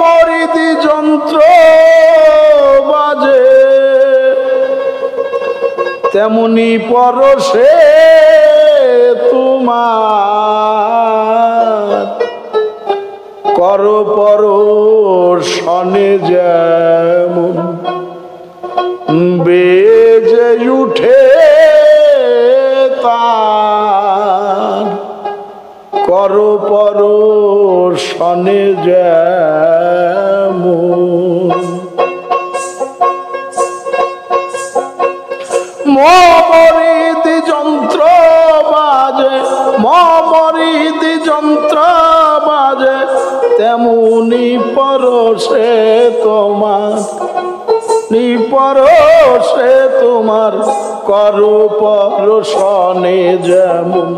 মরিদি যন্ত্র বাজে তেমনি পরশে তোমার কর পরশনে যেমন বেজে উঠে তার কর পরশনে যেমন মরিদি যন্ত্র বাজে মরিদি যন্ত্র বাজে তেমনি পরশে তোমার পরশে তোমার কর পরশনে যেমন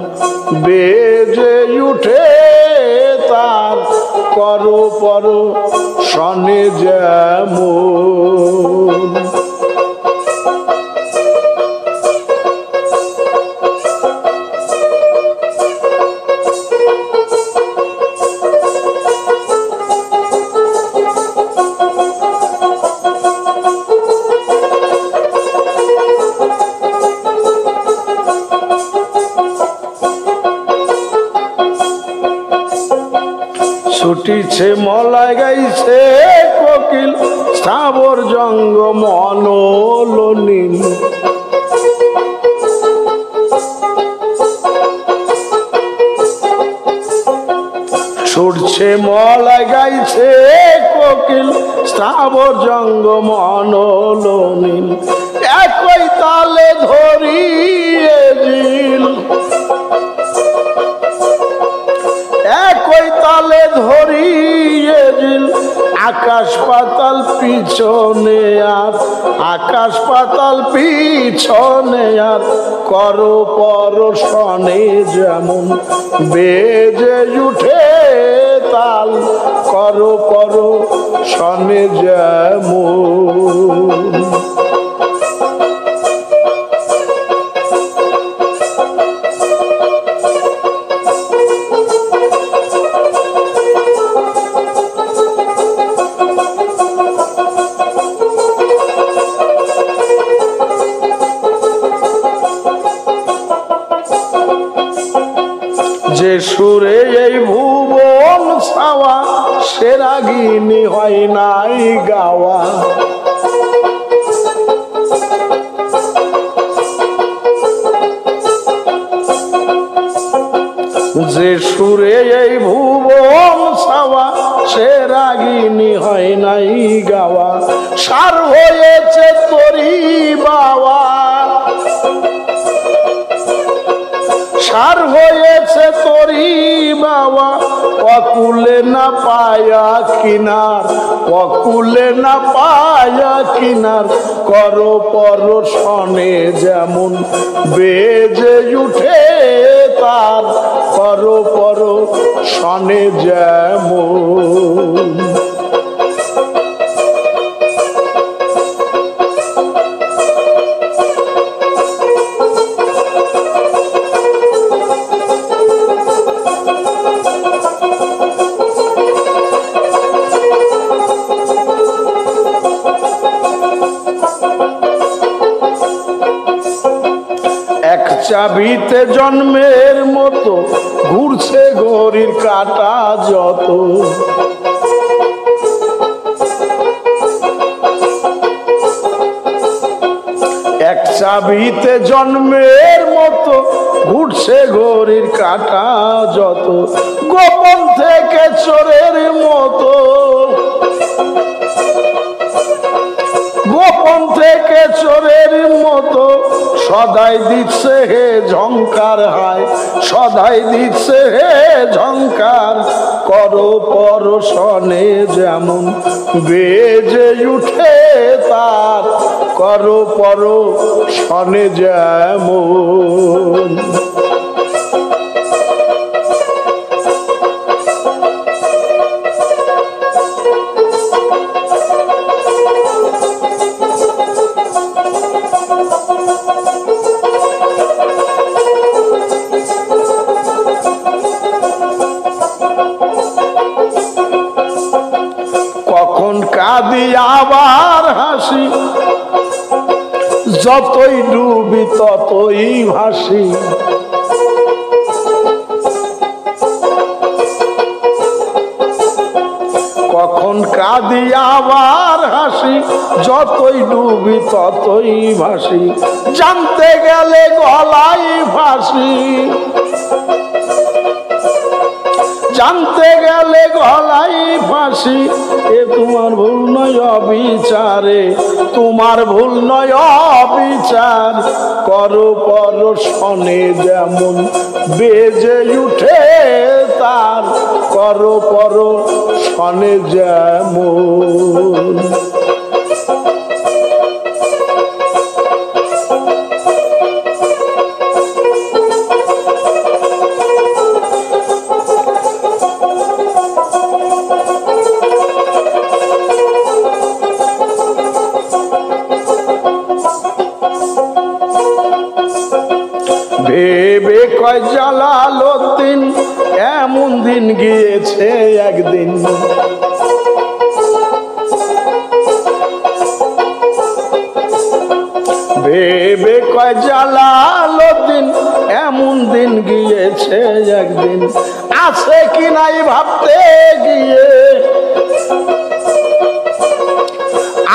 বেজে উঠে তার কর পরশনে যেমন ছুটিছে মলাই গাইছে কোকিল স্থাবর জঙ্গ মনোলনীল ছুটছে মলাই গাইছে কোকিল স্থাবর জঙ্গ মনোলনীল একই তালে ধরিয়ে জিল একই তালে ধরিয়ে দিল আকাশ পাতাল পিছনে আর আকাশ পাতাল পিছনে আর কর পরশনে যেমন বেজে উঠে তাল কর পরশনে যেমন যে সুরে এই ভুবন ছাওয়া সে রাগিনী হয় নাই গাওয়া যে সুরে এই ভুবন ছাওয়া সে রাগিনী হয় নাই গাওয়া সার হয়েছে তোরি বাওয়া সার হয়েছে তোরি বাবা অকুলে না পায়া কিনার অকুলে না পায়া কিনার কর পরশনে যেমন বেজে উঠে তার কর পরশনে যেমন চাবিতে জন্মের মতো ঘুরছে ঘড়ির কাটা যত এক চাবিতে জন্মের মতো ঘুরছে ঘড়ির কাটা যত গোপন থেকে চোরের মতো গোপন থেকে চোরের মতো সদাই দিচ্ছে হে ঝংকার হায় সদাই দিচ্ছে হে ঝংকার কর পরশনে যেমন বেজে উঠে তার কর পরশনে যেমন কাঁদি আবার হাসি, যতই ডুবি ততই ভাসি। কখন কাঁদি আবার হাসি, যতই ডুবি ততই ভাসি। জানতে গেলে গলায় ফাঁসি, জানতে গেলে গলায় ফাঁসি। এ তোমার ভুল নয় অবিচারে, তোমার ভুল নয় অবিচার। করো পরশনে যেমন বেজে উঠে তার, করো পরশনে যেমন। ভেবে কয় জালালউদ্দিন এমন দিন গিয়েছে একদিন। ভেবে কয় জালালউদ্দিন এমন দিন গিয়েছে একদিন। আছে কি নাই ভাবতে গিয়ে,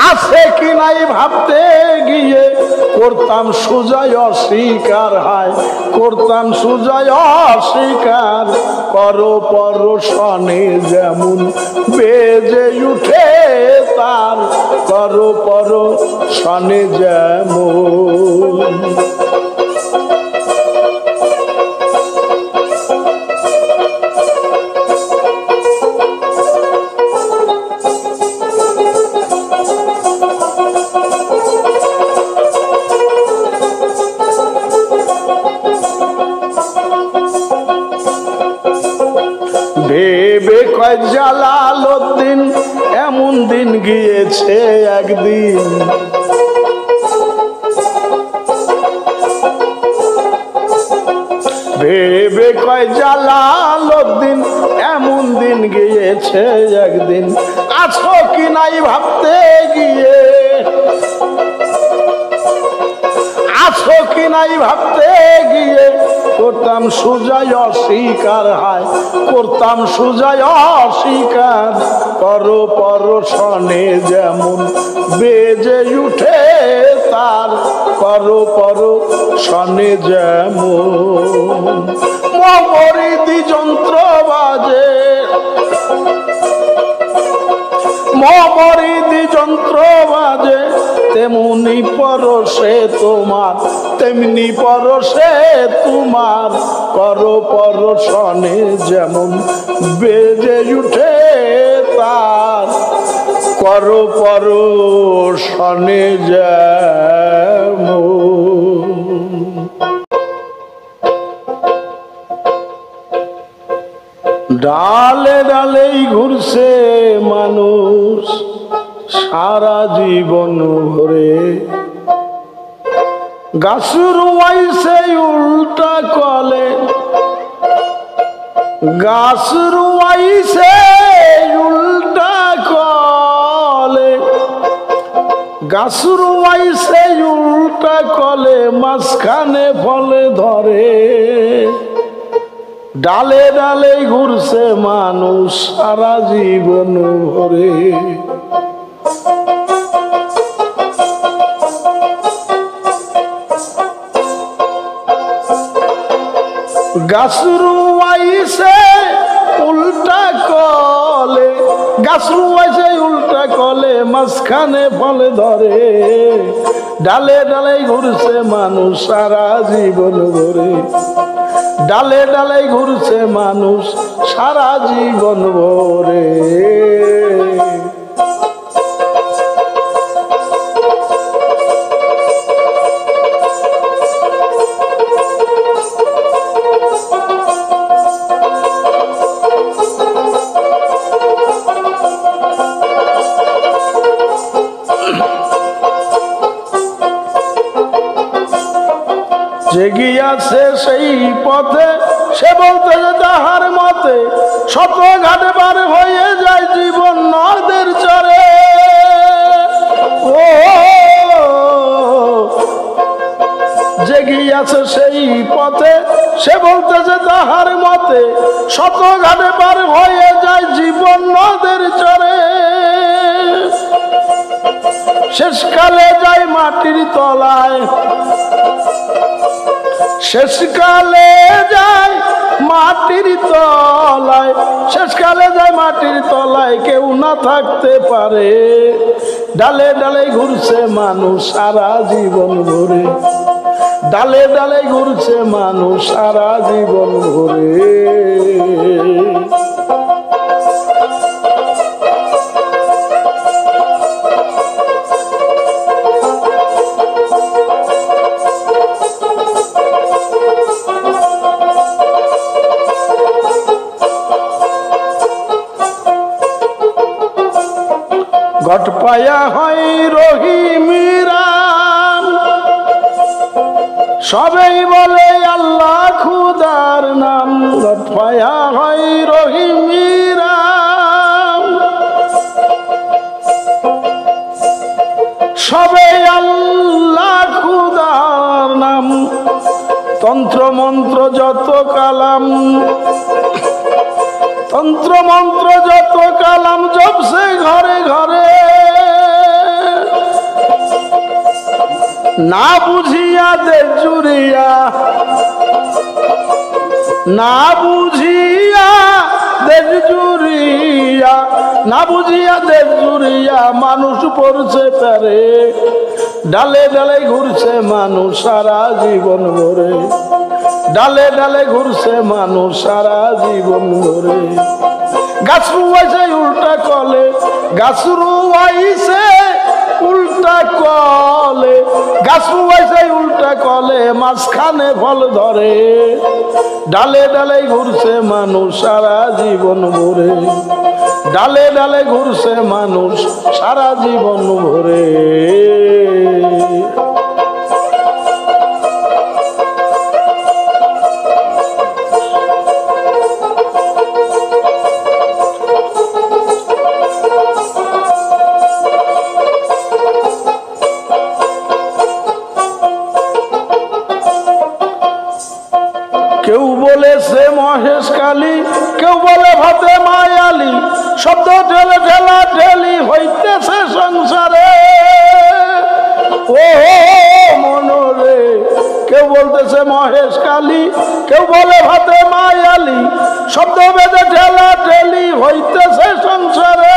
আছে কি নাই ভাবতে গিয়ে করতাম সুজয় অস্বীকার। হায় করতাম সুজয় অস্বীকার। করো পরশনে যেমন বেজে উঠে তার, করো পরশনে যেমন। ভেবে কয় জালালউদ্দিন এমন দিন গিয়েছে একদিন। ভেবে কয় জালালউদ্দিন এমন দিন গিয়েছে একদিন। আছো কি নাই ভাবতে গিয়ে, আছো কি নাই ভাবতে গিয়ে করতাম সুজয় অস্বীকার। হায় করতাম সুজয় অস্বীকার। করো পরশনে যেমন বেজে উঠে তার, করো পরশনে যেমন। মরিদি যন্ত্র বাজে, মরিদি যন্ত্র বাজে, তেমনি পরশে তোমার, তেমনি পরশে তোমার। করো পরশনে যেমন বেজে উঠে তার, করো পরশনে যেমন। ডালে ডালেই ঘুরছে মানুষ সারা জীবন ভরে। গাছ রুয়াইছে উল্টা কলে, গাছ রুয়াইছে উল্টা কলে। গাছ রুয়াইছে উল্টা কলে, মাঝখানে ফলে ধরে। ডালে ডালে ঘুরছে মানুষ সারা জীবন ভরে। গাছ রুয়াইছে উল্টা কলে, গাছ রুয়াইছে উল্টা কলে, মাঝখানে ফলে ধরে। ডালে ডালে ঘুরছে মানুষ সারা জীবন ভরে। ডালে ডালে ঘুরছে মানুষ সারা জীবন ভরে। যে গিয়াছে সেই পথে সে বলতে যে তাহার মতে, শত ঘাটে পার হয়ে যায় জীবন নদের চরে। ও জেগিয়াছে সেই পথে, সে বলতেছে তাহার মতে শত ঘাটে পার হয়ে যায় জীবন নদের চরে, শেষকালে যায় মাটির তলায়, শেষকালে যায় মাটির তলায়, শেষকালে যায় মাটির তলায়, কেউ না থাকতে পারে। ডালে ডালে ঘুরছে মানুষ সারা জীবন ভরে, ডালে ডালে ঘুরছে মানুষ সারা জীবন ভরে। ঘট পায়া হয় রহিমিরাম, সবাই বলে আল্লাহ খুদার নাম। ঘট পায়া হয় রহিমিরাম, সবাই আল্লাহ খুদার নাম। তন্ত্র মন্ত্র যত কালাম, তন্ত্র মন্ত্র যত কালাম জপছে ঘরে ঘরে, না বুঝিয়া দেশ জুড়িয়া, না বুঝিয়া দেশ জুড়িয়া, না বুঝিয়া দেশ জুড়িয়া মানুষ পড়ছে তারে। ডালে ডালে ঘুরছে মানুষ সারা জীবন ভরে, ডালে ডালে ঘুরছে মানুষ সারা জীবন ধরে। গাছ রুয়াইছে উল্টা কলে, গাছ রুয়াইছে উল্টা কলে, গাছ রুয়াইছে উল্টা কলে, মাঝখানে ফল ধরে। ডালে ডালে ঘুরছে মানুষ সারা জীবন ভরে, ডালে ডালে ঘুরছে মানুষ সারা জীবন ভরে। কেউ বলেছে মহেশ কালী, কেউ বলে ভাতে মায়ালি, শব্দ ঠেলে ঠেলা ঠেলি হইতেছে সংসারে। ও মনরে, কেউ বলতেছে মহেশ কালী, কেউ বলে ভাতে মায়ালি, শব্দ বেঁধে ঠেলা ঠেলি হইতেছে সংসারে।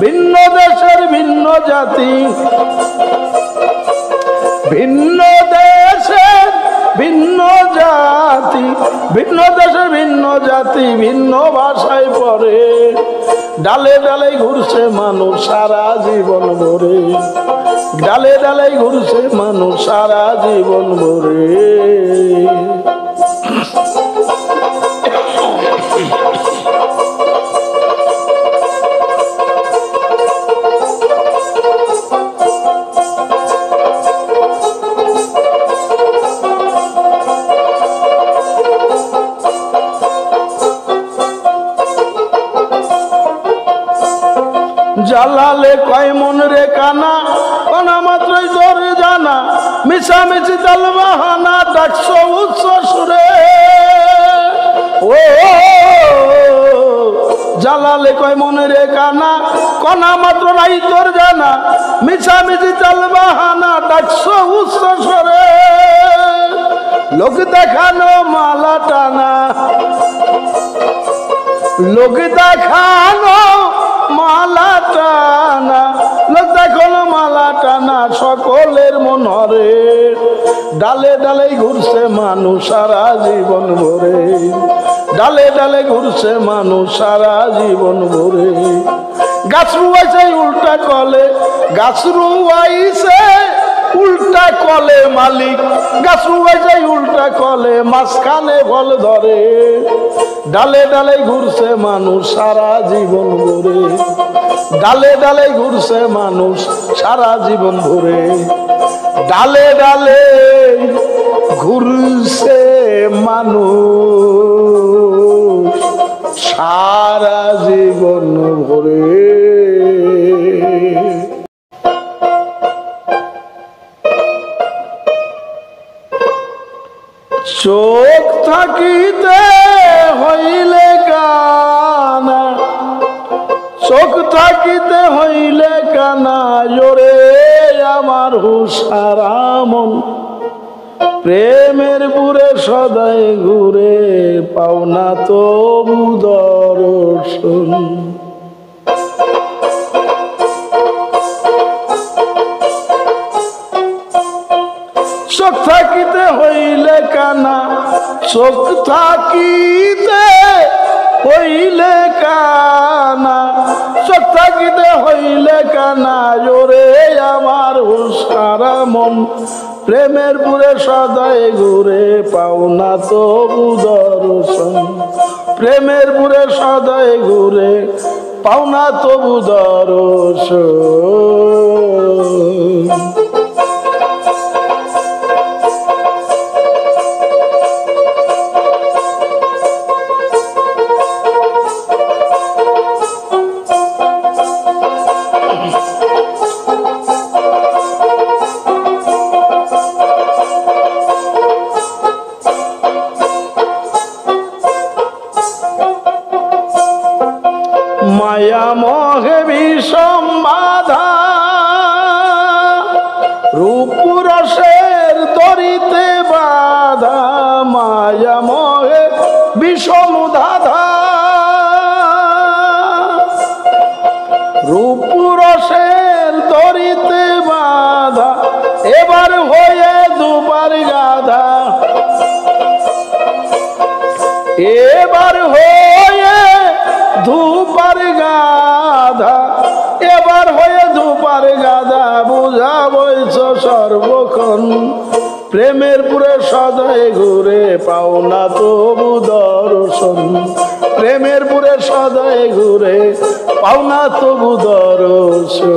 ভিন্ন দেশের ভিন্ন জাতি, ভিন্ন দেশের ভিন্ন জাতি, ভিন্ন দেশে ভিন্ন জাতি, ভিন্ন ভাষায় পড়ে। ডালে ডালে ঘুরছে মানুষ সারা জীবন ভরে, ডালে ডালে ঘুরছে মানুষ সারা জীবন ভরে। জালালে কয় মন রে কানা, কানা মাত্রই তোর জানা, মিছামিছি তাল বাহানা ডাকছো উচ্চ সুরে। ও জালালে কয় মন রে কানা, কানা মাত্র নাই তোর জানা, মিছামিছি তাল বাহানা ডাকছো উচ্চ সুরে। লোক দেখানো মালা টানা, লোক দেখানো মালা টানা, লোক দেখানো মালা টানা সকলের মনরে। ডালে ডালে ঘুরছে মানুষ সারা জীবন ভরে, ডালে ডালে ঘুরছে মানুষ সারা জীবন ভরে। গাছ রুয়াইছে উল্টা কলে, গাছ রুয়াইছে উল্টা কলে মালিক, গাছ রুয়াইছে উল্টা কলে, মাঝখানে ফল ধরে। ডালে ডালে ঘুরছে মানুষ সারা জীবন ভরে, ডালে ডালে ঘুরছে মানুষ সারা জীবন ভরে। ডালে ডালে ঘুরছে মানুষ সারা জীবন ভরে। চোখ থাকিতে হইলে কানা, চোখ থাকিতে হইলে কানা, জোরে আমার হুসারা মন প্রেমের পুরে সদাই ঘুরে, পাওনা তবু দর্শন। চোখ থাকিতে হইলে কানা, চোখ থাকিতে হইলে কানা, চোখ থাকিতে হইলে কানা, জোরে আমার হুসারা মন প্রেমের পুরে সদাই ঘুরে, পাওনা তবু দর্শন। প্রেমের পুরে সদাই ঘুরে, পাওনা তবু দর্শন। মায়া মোহে বিষম বাধা, রূপরসের তরিতে বাধা, মায়া মোহে বিষম ধাধা, রূপরসের তরিতে বাধা, এবার হয়ে দুবার গাধা, এবার হয়ে ধূপার গাধা, এবার হয়ে ধূপার গাধা, বুঝা বইছ সর্বক্ষণ প্রেমের পুরে সদাই ঘুরে, পাওনা তবু দর্শন। প্রেমের পুরে সদাই ঘুরে, পাওনা তবু দর্শন।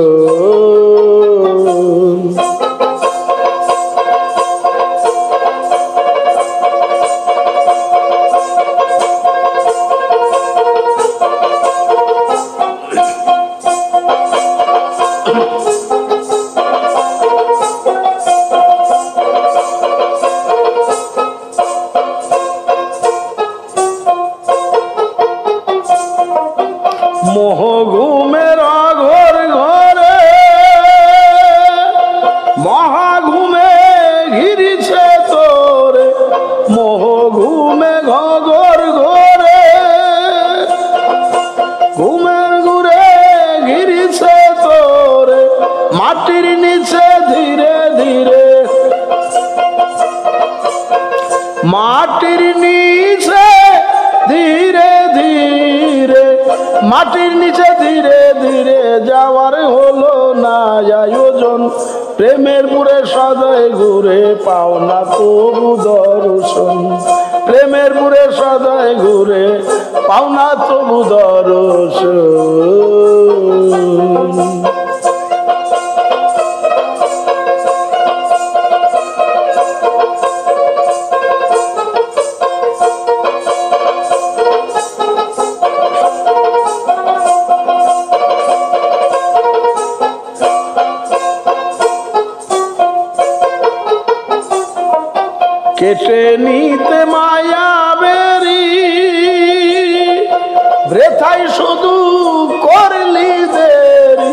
মোহ ঘুমের ঘর ঘরে, মহাঘুমে ঘিরিছে তোরে, মোহ ঘুমে ঘর ঘরে, ঘুমের ঘুরে ঘিরিছে তোরে, মাটির নিচে ধীরে ধীরে, মাটির নিচে ধীরে ধীরে, মাটির নিচে ধীরে ধীরে যাওয়ার হলো না আয়োজন, প্রেমের পুরে সদাই ঘুরে, পাওনা তবু দর্শন। প্রেমের পুরে সদাই ঘুরে, পাওনা তবু দর্শন। কেটে নিতে মায়া বেরি, বৃথাই শুধু করলি দেরি,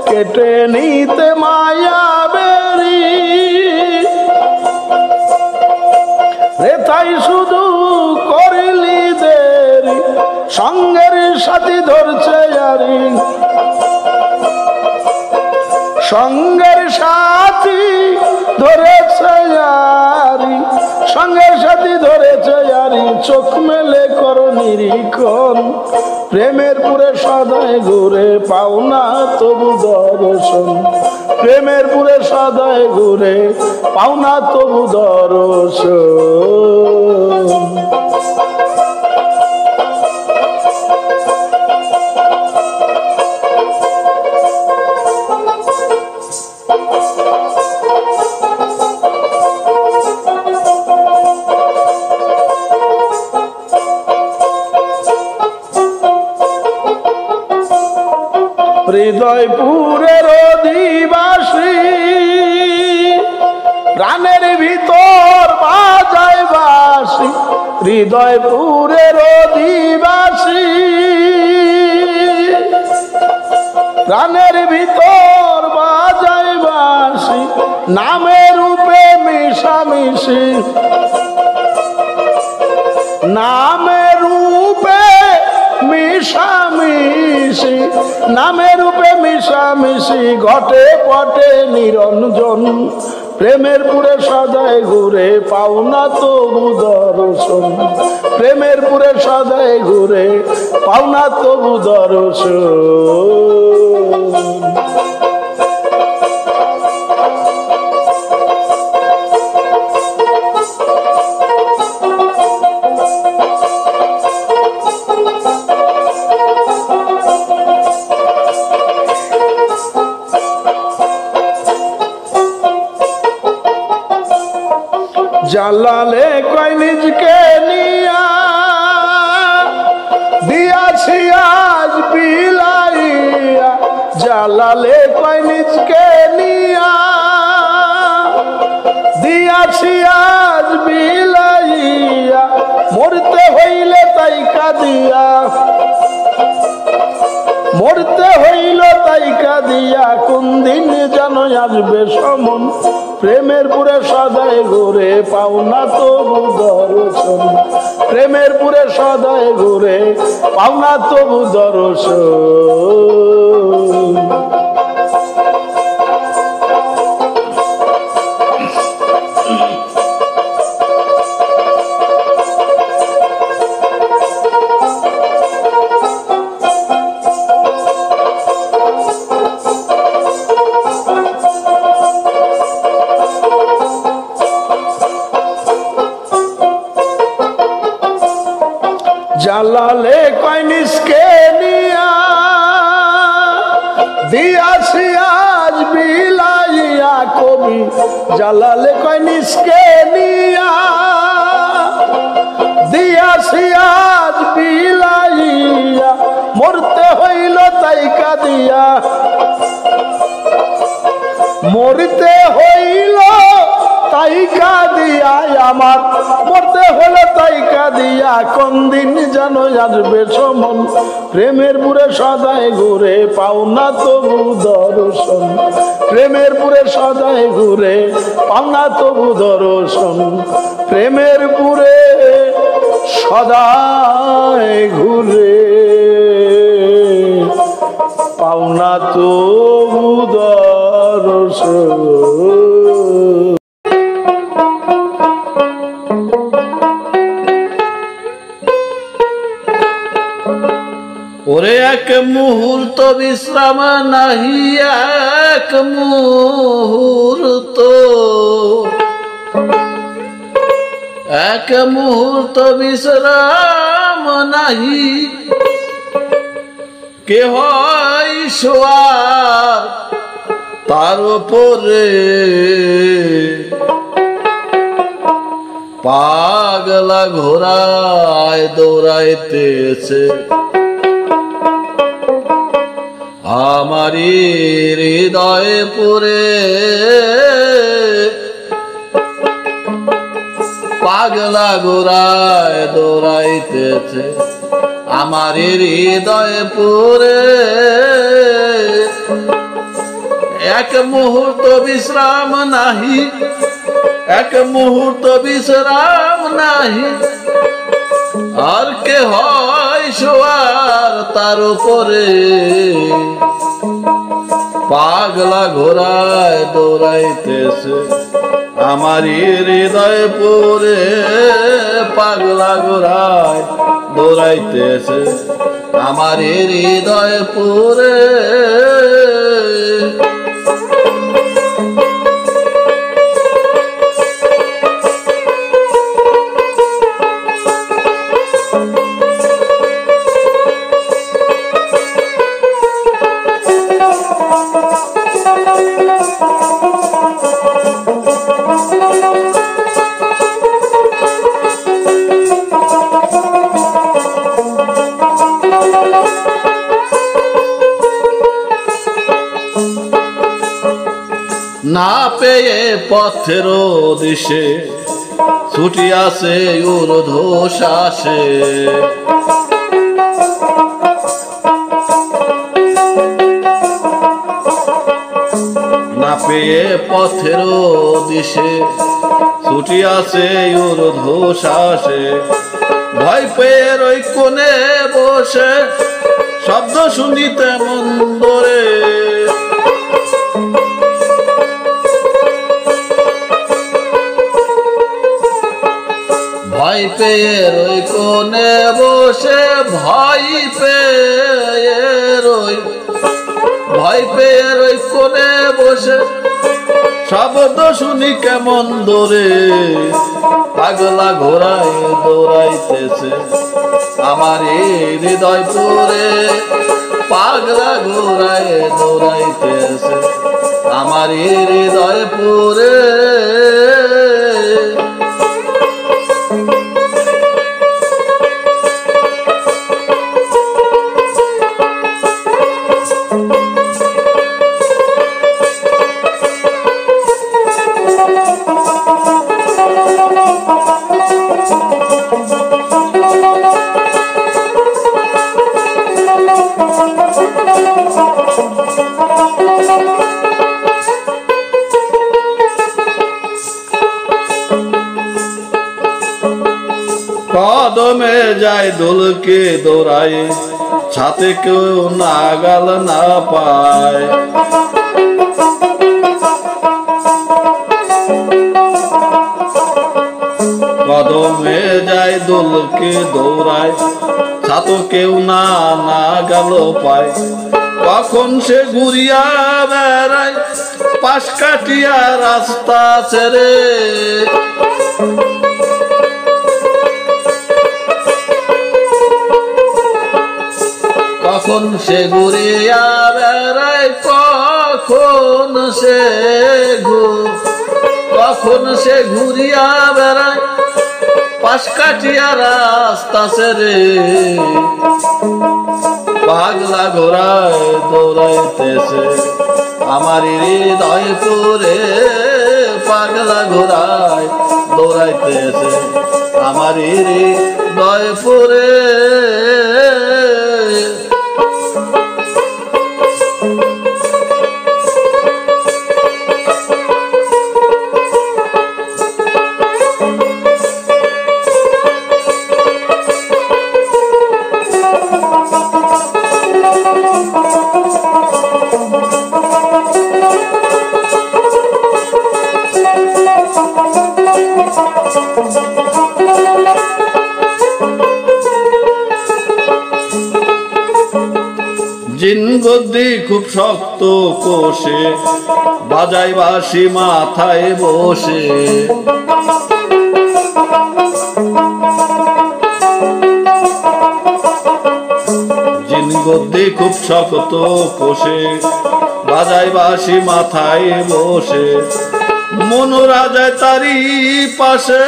কেটে নিতে মায়া বেরি, বৃথাই শুধু করলি দেরি, সঙ্গের সাথী ধরছে আরি, সঙ্গের সাথী ধরেছে আরি, সঙ্গের সাথী ধরেছে আরি, চোখ মেলে করো নিরীক্ষণ প্রেমের পুরে সদাই ঘুরে, পাওনা তবু দর্শন। প্রেমের পুরে সদাই ঘুরে, পাওনা তবু দর্শন। হৃদয়পুরের অধিবাসী প্রাণের ভিতর বাজায় বাঁশি, বাসি হৃদয়পুরের অধিবাসী প্রাণের ভিতর বাজায় বাসি নামের রূপে মিশামিশি নামের রূপে মিশামিশি নামের রূপে মিশামিশি ঘটে পটে নিরঞ্জন প্রেমের পুরে সদায় ঘুরে পাওনা তবু দর্শন প্রেমের পুরে সদায় ঘুরে পাওনা তবু দর্শন জালালে কয় নিজকে নিয়া দিয়াছি আজ বিলাইয়া জালালে কয় নিজকে নিয়া দিয়াছি আজ বিলাইয়া মরতে হইলে তাই কাঁদিয়া মরতে হইল তাই কাঁদিয়া কোন দিন যেন আসবে সমন প্রেমের পুরে সদায় ঘুরে পাওনা তবু দর্শন প্রেমের পুরে সদায় ঘুরে পাওনা তবু দর্শন জালালে কয় নিজকে নিয়া দিয়াছি আজ বিলাইয়া কবি জালালে কয় নিজকে নিয়া দিয়াছি আজ বিলাইয়া মরতে হইল তাই কাঁদিয়া মরতে হইল তাই কাঁদিয়া আমার মরতে হলো তাই কাঁদিয়া কোন দিন যেন আসবে সমন প্রেমের পুরে সদায় ঘুরে পাওনা তবু দর্শন প্রেমের পুরে সদায় ঘুরে পাওনা তবু দর্শন প্রেমের পুরে সদায় ঘুরে পাওনা তবু দর্শন ওরে এক মুহূর্ত বিশ্রাম নাহি এক মুহূর্ত বিশ্রাম নাহি কে হয় সোয়ার তার উপরে পাগলা ঘোড়ায় দৌড়াইতেছে আমারি হৃদয় পুরে পাগলা ঘোড়ায় দৌড়াইতেছে আমারি হৃদয় পুরে এক মুহূর্ত বিশ্রাম নাহি এক মুহূর্ত বিশ্রাম নাহি আর কে হয় সোয়ার তার উপরে পাগলা ঘোড়ায় দৌড়াইতেছে আমারি হৃদয় পুরে পাগলা ঘোড়ায় দৌড়াইতেছে আমারি হৃদয় পুরে না পেয়ে পথের দিশে ছুটি আছে ঊর্ধ্বশ্বাসে। না পেয়ে পথের দিশে ছুটি আছে ঊর্ধ্বশ্বাসে। ভয় পেয়ে ওই কোণে বসে শব্দ শুনিতে মন্দরে। ভয় পেয়ে ওই কোণে বসে ভয় পেয়ে ওই কোণে বসে শব্দ শুনি কেমন দূরে। পাগলা ঘোড়ায় দৌড়াইতেছে আমার হৃদয় পুরে। পাগলা ঘোড়ায় দৌড়াইতেছে আমার হৃদয় পুরে। কদমে যায় দোলকে দৌড়ায় ছাতে কেউ নাগাল না পায়। কদমে যায় দোলকে দৌড়ায় ছাতো কেউ নাগাল পায়। কখন সে ঘুরিয়া বেড়ায় পাশ কাটিয়া রাস্তা ছেড়ে। কখন সে ঘুরিয়া বেড়ায় কখন সে ঘুরিয়া বেড়ায় পাশ কাটিয়া রাস্তা ছেড়ে। পাগলা ঘোড়ায় দৌড়াইতেছে আমার হৃদয় পুরে। পাগলা ঘোড়ায় দৌড়াইতেছে আমার হৃদয় পুরে। জিন গদ্দি খুব শক্ত কোষে বাজাই বাঁশি মাথায় বসে। জিন গদ্দি খুব শক্ত কোষে বাজাই বাঁশি মাথায় বসে। মনোরা যায় তারি পাশে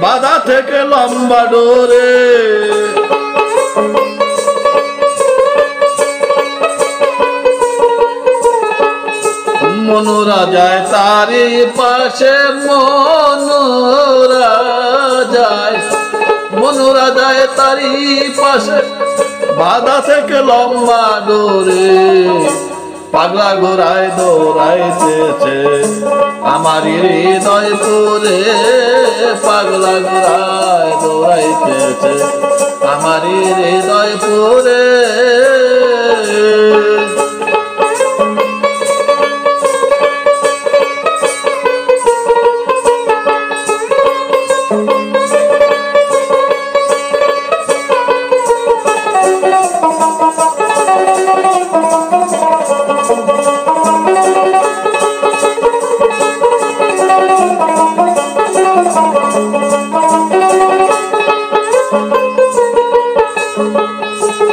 বাধা থেকে লম্বা ডোরে। মনোরা যায় তারি পাশে মনোরা যায় তারি পাশে বাধা থেকে লম্বা ডোরে। পাগলা ঘোড়ায় দৌড়াইতেছে আমার হৃদয় পুরে। পাগলা ঘোড়ায় দৌড়াইতেছে আমার হৃদয় পুরে।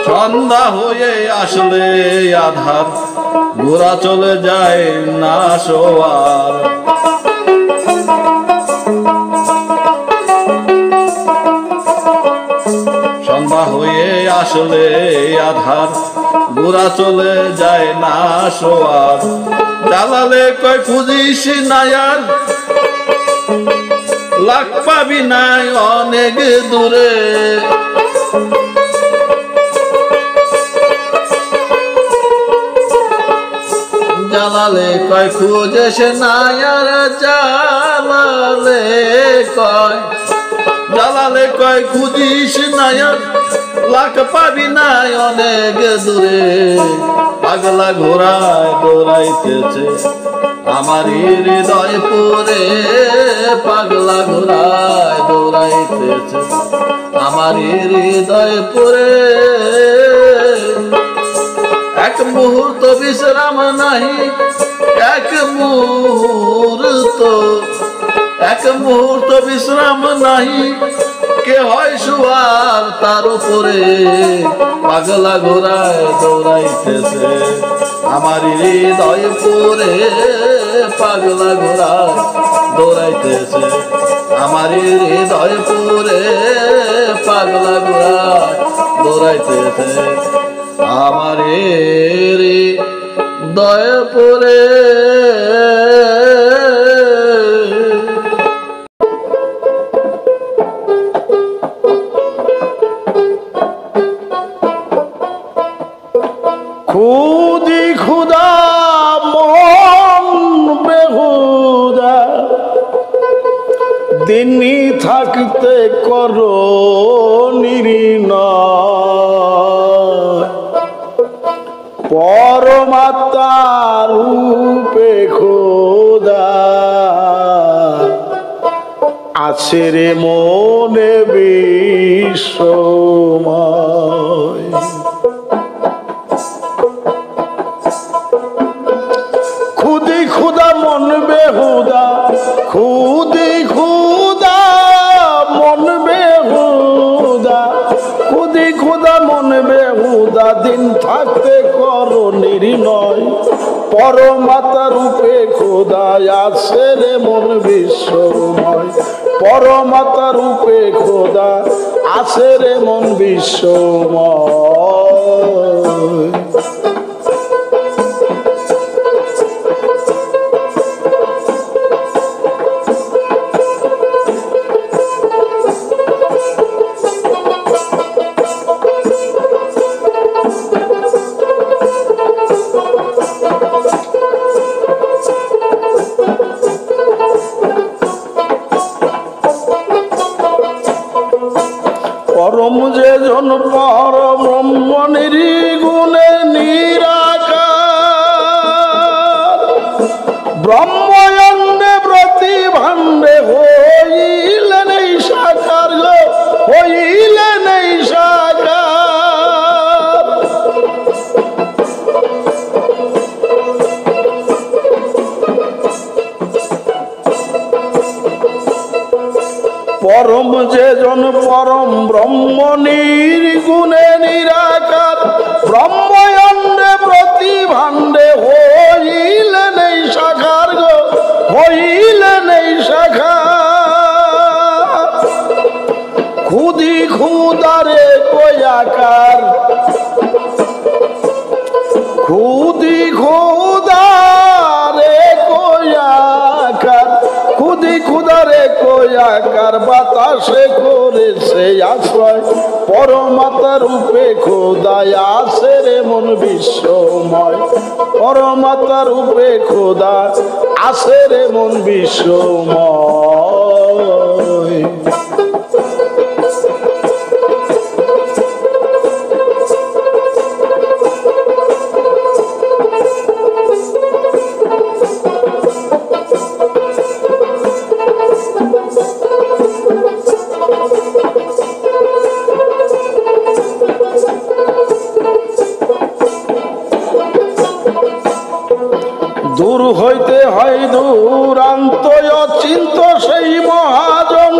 সন্ধ্যা হয়ে আসলে আধার ঘোড়া চলে যায় না শোয়ার। সন্ধ্যা হয়ে আসলে আধার ঘোড়া চলে যায় না শোয়ার। জালালে কয় খুঁজিস নায়ার লাখ পাবি নাই অনেক দূরে। জালালে কয় খুঁজে সে নাই আর জালালে কয় খুঁজিস নাই আর লাখ পাবি নাই অনেক দূরে। পাগলা ঘোড়ায় দৌড়াইতেছে আমার হৃদয় পুরে, পাগলা ঘোড়ায় দৌড়াইতেছে আমার হৃদয় পুরে। এক মুহূর্ত বিশ্রাম নাহি, এক মুহূর্ত বিশ্রাম নাহি, কে হয় সুয়ার তার উপরে। পাগলা ঘোড়ায় দৌড়াইতেছে আমার হৃদয় পুরে, পাগলা ঘোড়ায় দৌড়াইতেছে আমার হৃদয় পুরে, পাগলা ঘোড়ায় দৌড়াইতেছে আমার হৃদয় পুরে। খুদি খুদা মন বেহুদা, দিনই থাকতে করো নির্ণয়। পরমাত্মা রূপে খোদা আছে রে মনে বিশ্বময়। খুদি খুদা মন বেহুদা, খুদি খুদা মন বেহুদা, খুদি খুদা মন বেহুদা, দিন থাকতে করো নির্ণয়। পরমাত্মা রূপে খোদা আছে রে মন বিশ্বময়। পরমাত্মা রূপে খোদা আছে রে মন বিশ্বময়। পরম যে জন পরব্রহ্ম নির্গুণে নিরাকার, ব্রহ্ময়ন্দে প্রতিভাণ্ডে হইলেন এই সাকার, হইলেন এই সাকার। পরম যে জন পরম ব্রহ্ম নির্গুণে নিরাকার, ব্রহ্ময়ন্দে প্রতিভাণ্ডে হইলেন এই সাকার, হইলেন এই সাকার। খুদি খুদারে কয়াকার, খুদি খুদারে কয়াকার, খুদি খুদারে কয়াকার, বাতাসে করেছে আশ্রয়। পরমাত্মা রূপে খোদায় আছে রে মন বিশ্বময়। পরমাত্মা রূপে খোদা আছে রে মন বিশ্বময়। দূর হইতে হয় দূরান্ত অচিন্ত সেই মহাজন,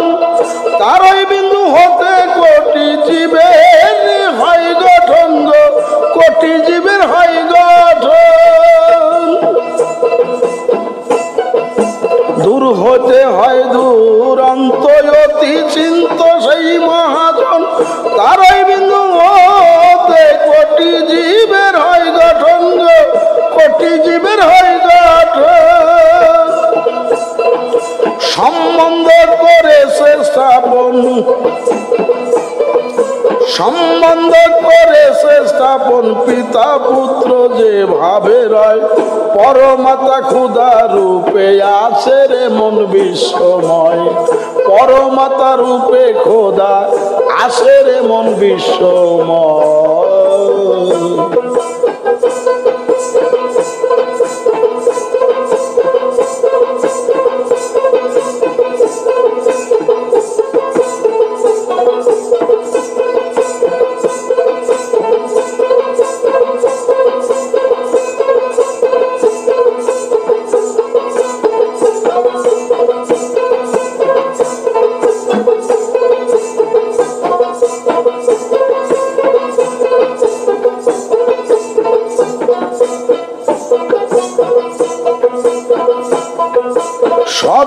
তারই বিন্দু হতে কোটি জীবের হয় গঠন, কোটি জীবের হয় গঠন। দূর হতে হয় দূরান্ত অতি চিন্ত সেই মহাজন, তারই বিন্দু হতে কোটি জীবের হয় গঠন, কোটি জীবের হয় গঠন। সম্বন্ধ করে সম্বন্ধ করেছে স্থাপন পিতা পুত্র যে ভাবে রয় পরমাতা ক্ষুধা রূপে আছে রে মন বিশ্বময় পরমাতা রূপে খোদা আছে রে মন বিশ্বময়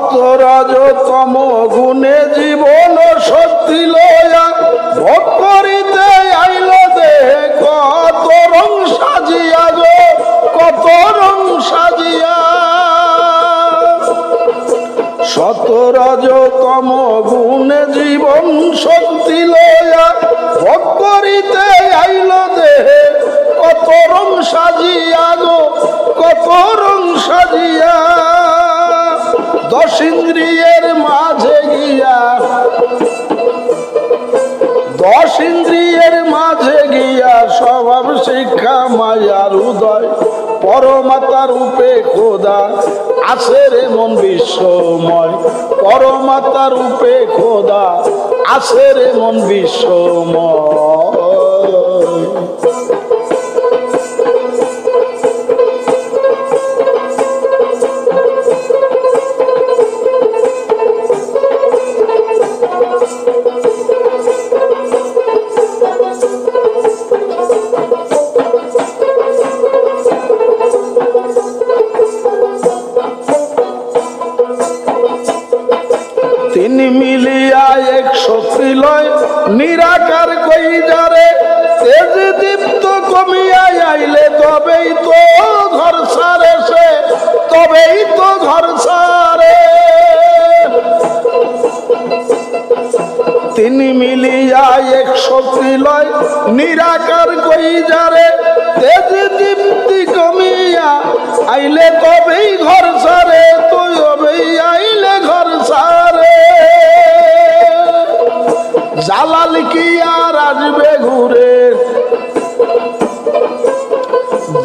শতরজতম গুণে জীবন শক্তি লয়া ভোগ করিতে আইল দেহে কত রং সাজিয়া গো কত রং সাজিয়া শতরজতম গুণে জীবন শক্তি লয়া ভোগ করিতে আইল দেহে কত রং সাজিয়া গো কত রং সাজিয়া দশ ইন্দ্রিয়ের মাঝে গিয়া দশ ইন্দ্রিয়ের মাঝে গিয়া স্বভাব শিক্ষা মায়ার উদয় পরমাতা রূপে খোদা আছে রে মন বিশ্বময় পরমাতা রূপে খোদা আছে রে মন বিশ্বময় তিনি মিলিয়া এক শক্তি লয় নিরাকার কই যারে তেজ দীপ্ত কমিয়া আইলে তবেই তো ঘর সারে সে তবেই তো ঘর সারে তিনি মিলিয়া এক শক্তি লয় নিরাকার কই যারে তেজ দীপ্তি কমিয়া আইলে তবেই ঘর সারে তবেই আইলে ঘর সারে জালাল কি আর আসবে ঘুরে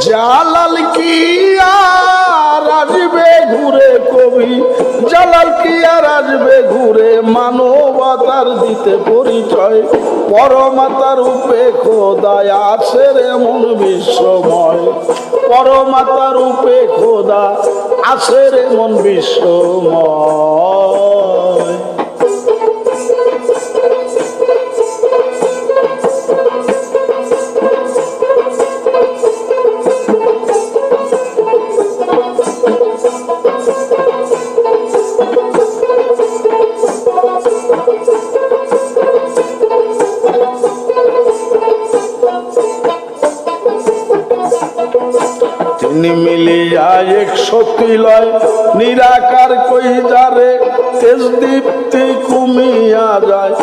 জালাল কি আর আসবে ঘুরে কবি জালাল কি আর আসবে ঘুরে মানবতার দিতে পরিচয় পরমাতা রূপে খোদায় আছে রে মন বিশ্বময় পরমাতা রূপে খোদা আছে রে মন বিশ্বময় তিনি মিলিয়া এক শক্তি লয় নিরাকার কই যারে তেজ দীপ্তি কমিয়া যায়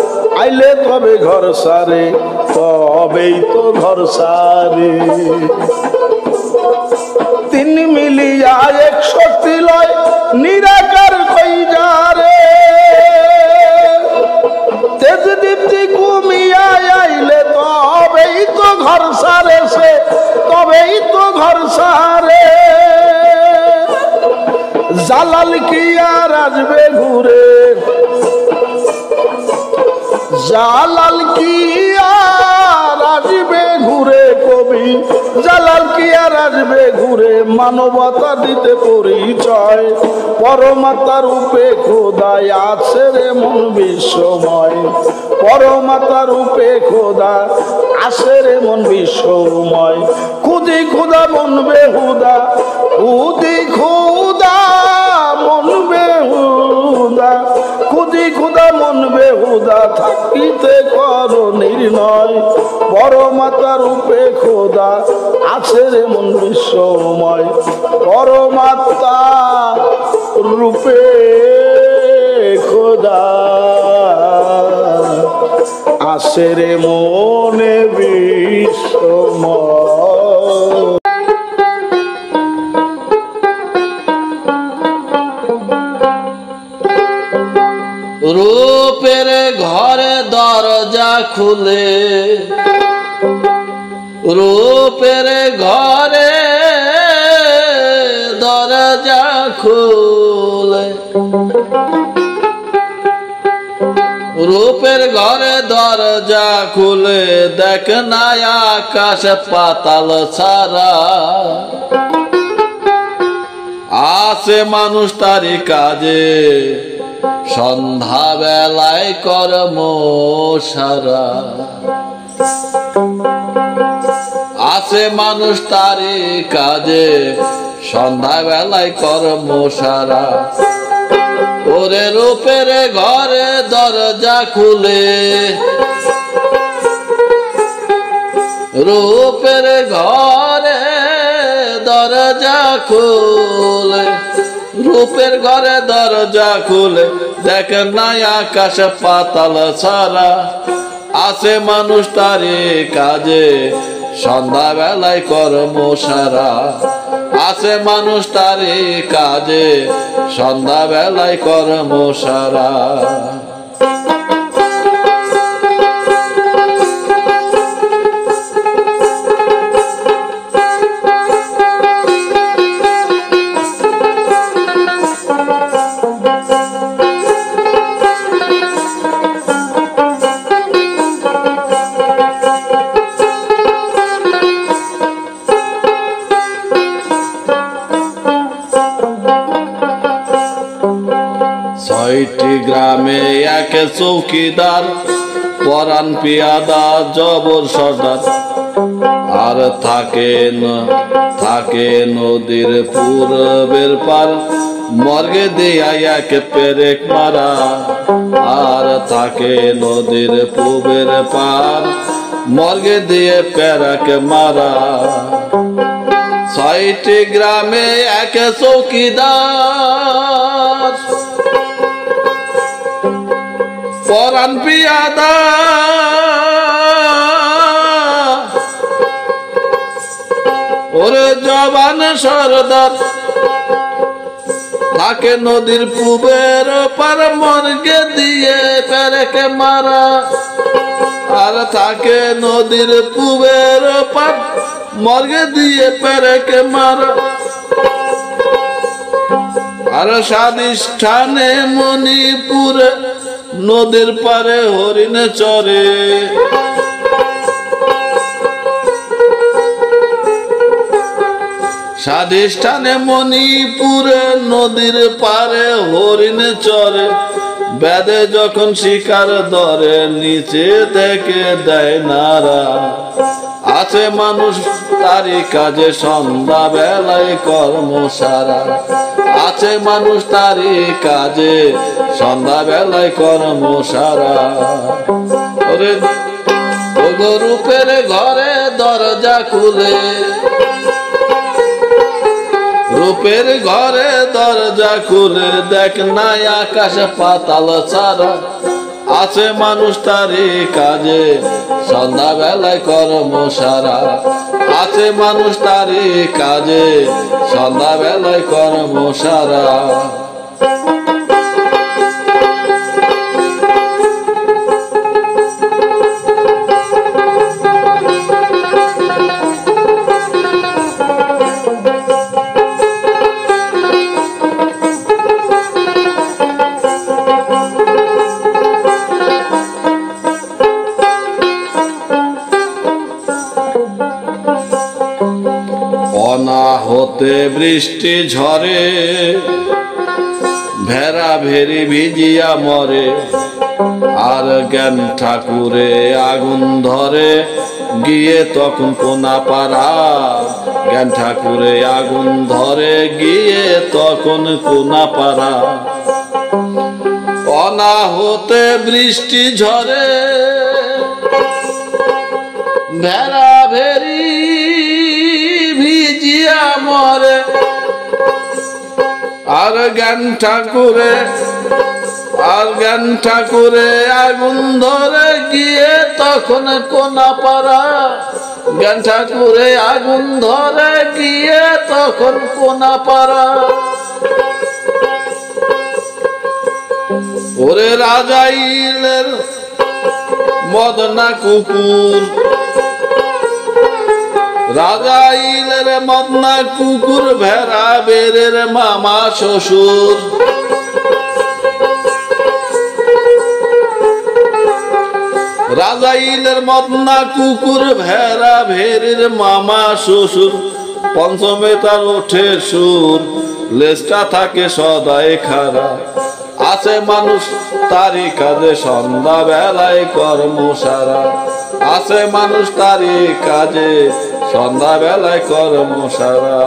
আইলে তবে ঘর সারে তবেই তো ঘর সারে তিনি মিলিয়া এক শক্তি লয় নিরাকার কই যারে তেজ দীপ্তি কমিয়া আইলে তবেই তো ঘর সারে সে তবেই তো ঘর সারে জালাল কি আর আসবে ঘুরে জালাল কি আর আসবে ঘুরে কবি জালাল কি আর আসবে ঘুরে মানবতা দিতে পরিচয় পরমাতা রূপে খোদায় আছে রে মন বিশ্বময় পরমাতা রূপে খোদা আছে রে মন বিশ্বময় খুদি খুদা মন বেহুদা খুদি খুদা মন বেহুদা খুদি খুদা মন বেহুদা থাকিতে কর নির্ণয় পরমাতা রূপে খোদা আছে রে মন বিশ্বময় পরমাতা রূপে খোদা আসে রে মনে বিষময়। রূপের ঘরে দরজা খুলে, রূপের ঘরে দরজা খুলে, রূপের ঘরে দরজা খুলে দেখ না আকাশ পাতাল ছাড়া, আসে মানুষ তারি কাজে সন্ধ্যা বেলায় কর্ম সারা, আসে মানুষ তারি কাজে সন্ধ্যা বেলায় কর্ম সারা। ওরে রূপের ঘরে দরজা খুলে, রূপের ঘরে দরজা খুলে, রূপের ঘরে দরজা খুলে দেখ না আকাশ পাতাল ছাড়া, আসে মানুষ তারি কাজে সন্ধ্যা বেলায় কর্ম সারা, আসে মানুষ তারি কাজে সন্ধ্যা বেলায় কর্ম সারা। ছয়টি গ্রামে এক চৌকিদার, পরাণ পিয়াদা জবর সর্দার, আর থাকে নদীর পূর্বের পার, মর্গে দিয়া এক পেরেক মারা, আর থাকে নদীর পূবের পার, মর্গে দিয়ে পেরেক মারা। ছয়টি গ্রামে এক চৌকিদার, পরাণ পিয়াদা, ওরে জবান সরদার, থাকে নদীর পূবের পার, মর্গে দিয়ে পেরেকে মারা, আর থাকে নদীর পূবের পার, মর্গে দিয়ে পেরেকে মারা। আর স্বাধিষ্ঠানে মণিপুরে নদীর পারে হরিণে চরে, স্বাধিষ্ঠানে মণিপুরে নদীর পারে হরিণে চরে, বেদে যখন শিকার ধরে নিচে থেকে দেয় নারা, আছে মানুষ তারি কাজে সন্ধ্যা বেলায় কর্ম সারা, আছে মানুষ তারি কাজে সন্ধ্যা বেলায় কর্ম সারা। ওরে রূপের ঘরে দরজা খুলে, রূপের ঘরে দরজা খুলে দেখ না আকাশ পাতাল ছাড়া, আছে মানুষ তারি কাজে সন্ধ্যা বেলায় কর্ম সারা, আছে মানুষ তারি কাজে সন্ধ্যা বেলায় কর্ম সারা। অনাহতে বৃষ্টি ঝরে, ভেড়া ভেরি ভিজিয়া মরে, আর জ্ঞান ঠাকুরে আগুন ধরে গিয়ে তখন কোনা পাড়া, জ্ঞান ঠাকুরে আগুন ধরে গিয়ে তখন কোনা পাড়া। অনাহতে বৃষ্টি ঝরে, ভেড়া ভেরি ভিজিয়া মরে, আর জ্ঞান ঠাকুরে আগুন ধরে গিয়ে তখন কোনা পাড়া, জ্ঞান ঠাকুরে আগুন ধরে গিয়ে তখন কোনা পাড়া। ওরে রাজাইলের মদনা কুকুর, রাজাইলের মদনা কুকুর, ভেড়া বেরের মামা শ্বশুর। রাজাইলের মদনা কুকুর, ভেড়া ভেরির মামা শ্বশুর। পঞ্চমে তার ওঠে সুর, লেজটা থাকে সদাই খাড়া। আছে মানুষ তারি কাজে সন্ধ্যা বেলায় কর্ম সারা। আছে মানুষ তারি কাজে সন্ধ্যা বেলায় কর্ম সারা।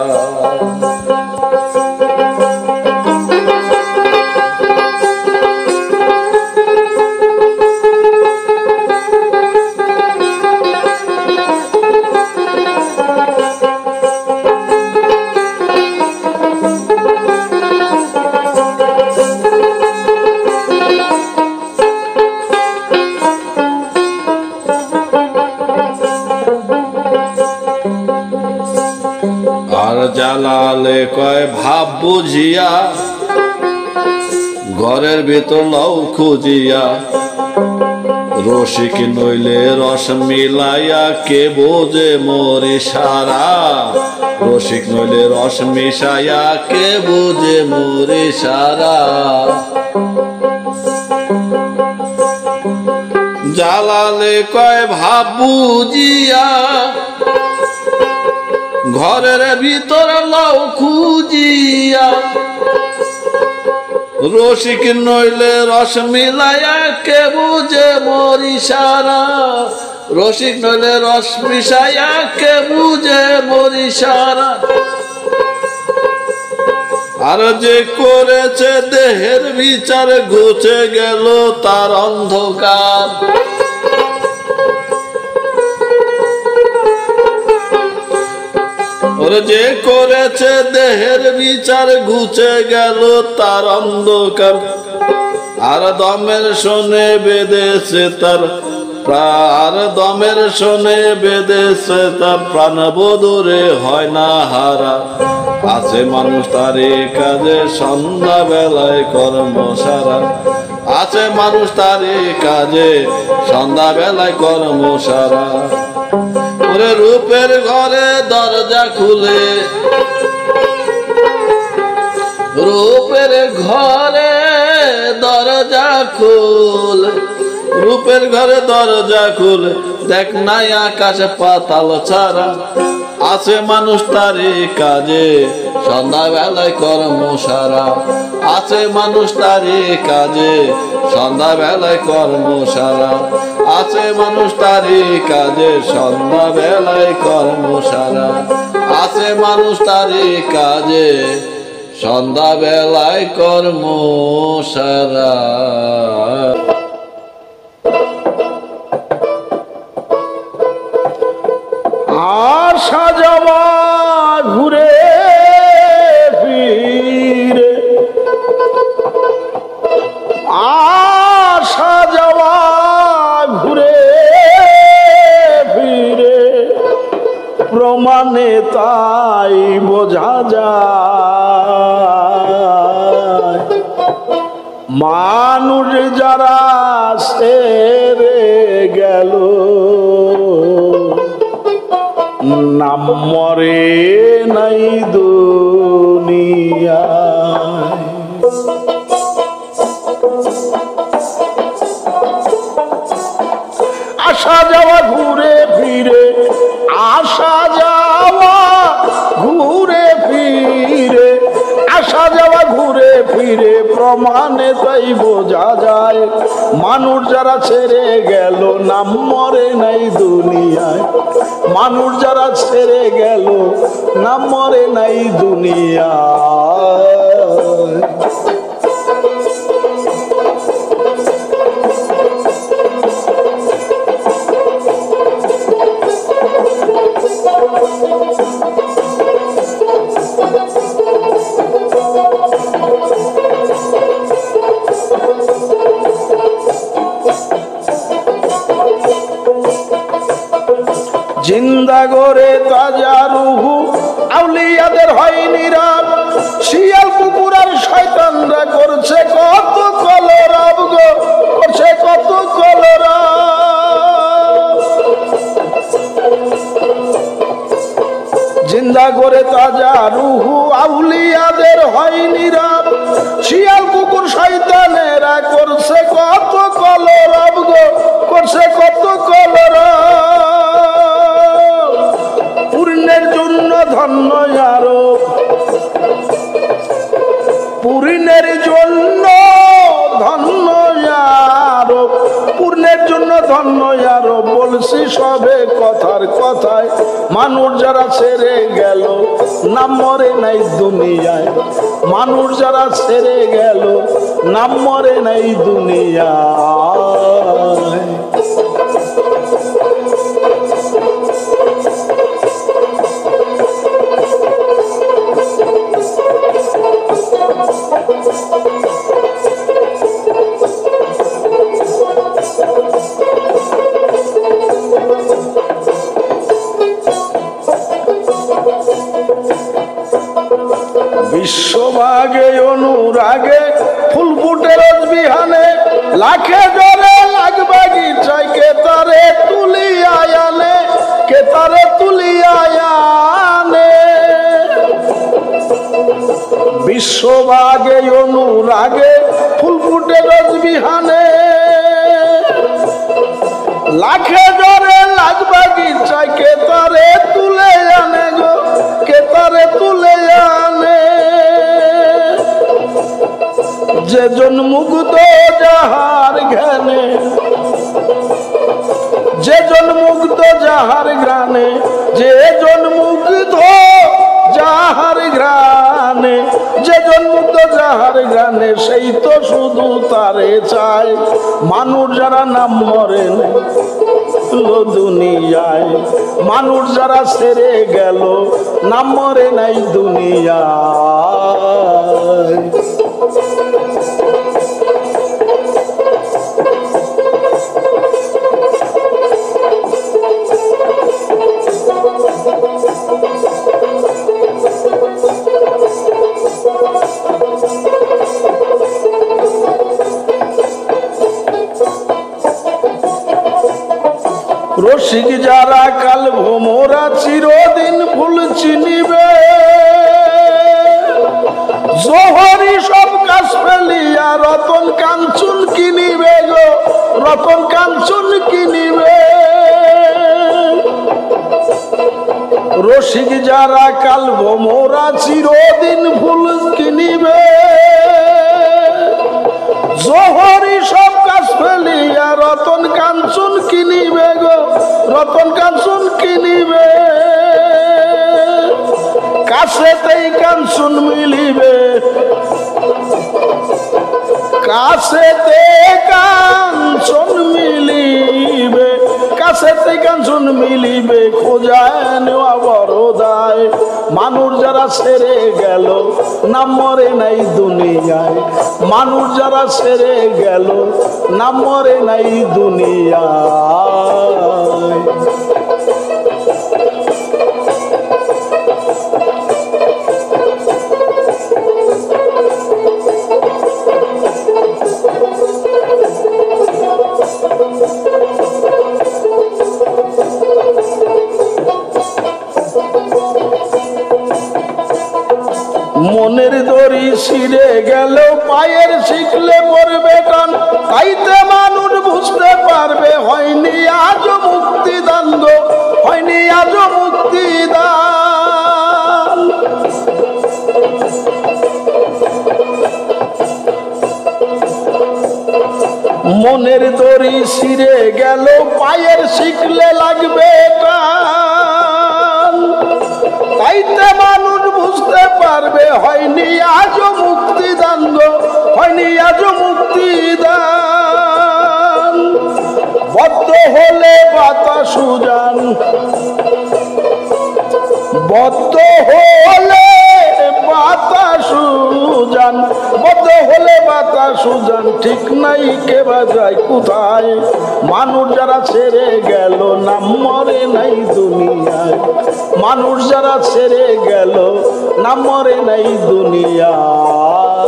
আর জালালে কয় ভাব বুঝিয়া, ঘরের ভিতর লও খুঁজিয়া। রসিক নইলে রস মিলাইয়া, কে বোঝে মোর ইশারা। রসিক নইলে রস মিশাইয়া, কে বোঝে মোর ইশারা। জালালে কয় ভাব বুঝিয়া, ঘরের ভিতর লও খুঁজিয়া। রসিক নইলে রস মিলাইয়া, কে বুঝে মোর ইশারা। রসিক নইলে রস মিশাইয়া, কে বুঝে মোর ইশারা। আর যে করেছে দেহের বিচার, ঘুচে গেল তার অন্ধকার। ওরে যে করেছে দেহের বিচার, ঘুচে গেল তার অন্ধকার। আর দমের শোনে বেঁধেছে তার প্রাণ, দমের শোনে বেঁধেছে তার প্রাণ, বদরে হয় না হারা। আছে মানুষ তারি কাজে সন্ধ্যা বেলায় কর্ম সারা। আছে মানুষ তারি কাজে সন্ধ্যা বেলায় কর্ম সারা। ওরে রূপের ঘরে দরজা খুলে, রূপের ঘরে দরজা খুলে। রূপের ঘরে দরজা খুলে, দেখ নাই আকাশে পাতাল ছাড়া। আছে মানুষ তারি কাজে সন্ধ্যা বেলায় কর্ম সারা। আছে মানুষ তারি কাজে সন্ধ্যা বেলায় কর্ম সারা। আছে মানুষ তারি কাজে সন্ধ্যা বেলায় কর্ম সারা। আছে মানুষ তারি কাজে সন্ধ্যা বেলায় কর্ম সারা। আসা যাওয়া ঘুরে ফিরে, আসা যাওয়া ঘুরে ফিরে, প্রমাণে তাই বোঝা যায়। মানুষ যারা সেরে গেল, নাম মরে নাই দুনিয়ায়। আসা যাওয়া ঘুরে ফিরে, আসা যাওয়া ঘুরে ফিরে, আসা যাওয়া ঘুরে ফিরে, প্রমাণে তাই বোঝা যায়। মানুষ যারা ছেড়ে গেল, নাম মরে নাই দুনিয়ায়। মানুষ যারা ছেড়ে গেল, নাম মরে নাই দুনিয়ায়। জিন্দা গরে তাজা রুহু আউলিয়াদের হয় নীরব, শিয়াল কুকুর আর শয়তানরা করছে কত কলরব গো, করছে কত কলরব। জিন্দা করে তাজা রুহু আউলিয়াদের হয় নীরব, শিয়াল কুকুর শয়তানেরা করছে কত কলরব গো, করছে কত কলরব। পূর্ণের জন্য ধন্য আরব, পূর্ণের জন্য ধন্য আরব, পূর্ণের জন্য ধন্য আরব। বলছি সবে কথার কথায়, মানুষ যারা ছেড়ে গেল নাম মরে নাই দুনিয়ায়, মানুষ যারা ছেড়ে গেল নাম মরে নাই দুনিয়ায়। বিশ্বভাগে অনুরাগে ফুল ফুটে রোজ বিহানে, লাখে জরে লাগবে গির্জায় কে তারে তুলিয়া আনে, কে তারে তুলিয়া আনে। বিশ্বভাগে অনুরাগে ফুল ফুটে রোজ বিহানে, লাখে জরে লাগবে গির্জায় কে তারে তুলে আনে গো, কে তারে তুলে আনে। যেজন মুগ্ধ যাহার জ্ঞানে, যেজন মুগ্ধ যাহার ঘ্রাণে, যেজন মুগ্ধ যাহার ঘ্রাণে, যেজন মুগ্ধ যাহার ঘ্রাণে, সেই তো শুধু তারে চায়। মানুষ যারা নাম মরেন দুনিয়ায়, মানুষ যারা ছেড়ে গেল নাম মরে নাই দুনিয়ায়। রসিক যারা কাল ভোমরা চিরদিন ফুল চিনিবে, জোহরি সব কাজ ফেলিয়া রতন কাঞ্চন কিনিবে গো, রতন কাঞ্চন কিনিবে। রসিক যারা কাল ভোমরা চিরদিন ফুল কিনিবে, জোহরি সব কাজ ফেলিয়া রতন কাঞ্চন কিনিবে গো, রতন কাঞ্চন কিনিবে। কাছেতেই কাঞ্চন মিলিবে, কাছেতে কাঞ্চন মিলিবে, কাছেতে কাঞ্চন মিলিবে। খোঁজায় নেওয়া বড় দায়, মানুষ যারা ছেড়ে গেল নাম মরে নাই দুনিয়ায়, মানুষ যারা ছেড়ে গেল নাম মরে নাই দুনিয়ায়। মনের দড়ি ছিঁড়ে গেল পায়ের শিখলে পড়বে টান, তাইতে মানুষ বুঝতে পারবে হয়নি আজও মুক্তিদান গো, হয়নি আজও মুক্তিদান। মনের দড়ি ছিঁড়ে গেল পায়ের শিখলে লাগবে টান, তাইতে মানুষ বুঝতে পারবে হয়নি আজও মুক্তিদান গো, হয়নি আজও মুক্তিদান। বদ্ধ হলে বাতাস উজান, বদ্ধ হলে বাতাস উজান, মতো হলে বাতাস উজান ঠিক নাই কে বা যায় কোথায় মানুষ যারা ছেড়ে গেল নাম মরে নাই দুনিয়ায় মানুষ যারা ছেড়ে গেল নাম মরে নাই দুনিয়ায়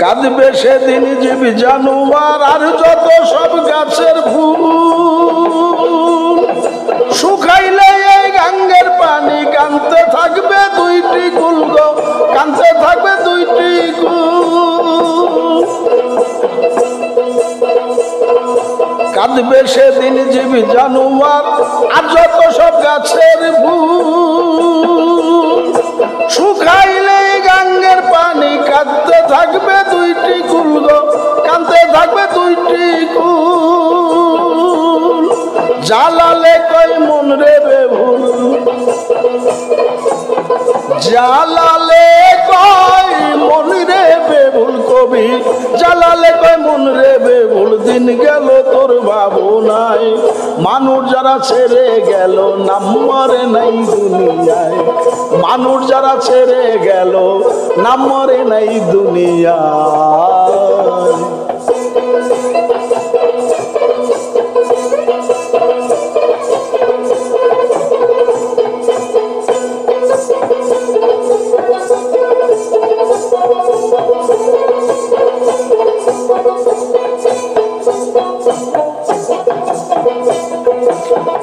কাঁদবে সেদিন জীব জানোয়ার আর যত সব গাছের ফুল শুকাইলে এই গাঙ্গের পানি কানতে থাকবে দুইটি কুল গো কানতে থাকবে দুইটি কুল কাঁদবে সেদিন জীব জানোয়ার আর যত সব গাছের ফুল শুকাইলে গাঙ্গের পানি কাঁদতে থাকবে দুইটি কুল গো কাঁদতে থাকবে দুইটি কুল জালালে কই মন রে বেভুল জালালে কই মন রে বেভুল কবি জালালে কই মন রে বেভুল দিন গেল তোর ভাবনায় মানুষ যারা ছেড়ে গেল নাম মরে নাই দুনিয়ায় মানুষ যারা ছেড়ে গেল নাম মরে নাই দুনিয়ায়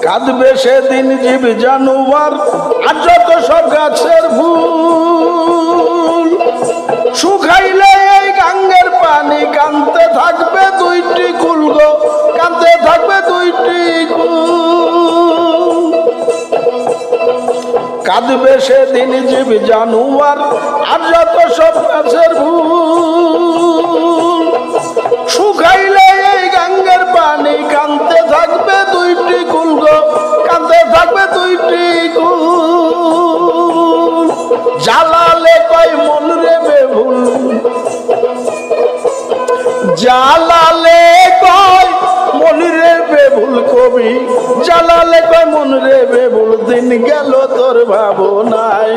কাঁদবে সেদিন জীব জানোয়ার আর যত সব গাছের ফুল শুকাইলে এই গাঙ্গের পানি কানতে থাকবে দুইটি কুল গো কানতে থাকবে দুইটি কুল কাঁদবে সেদিন জীব জানোয়ার আর যত সব গাছের ফুল শুকাইলে এই গাঙ্গের পানি কানতে থাকবে দুইটি কুল গো কানতে থাকবে দুইটি কুল জালালে কই মন রে বেভুল জালালে কই মন রে বেভুল কবি জালালে কই মন রে বেভুল দিন গেল তোর ভাবনায়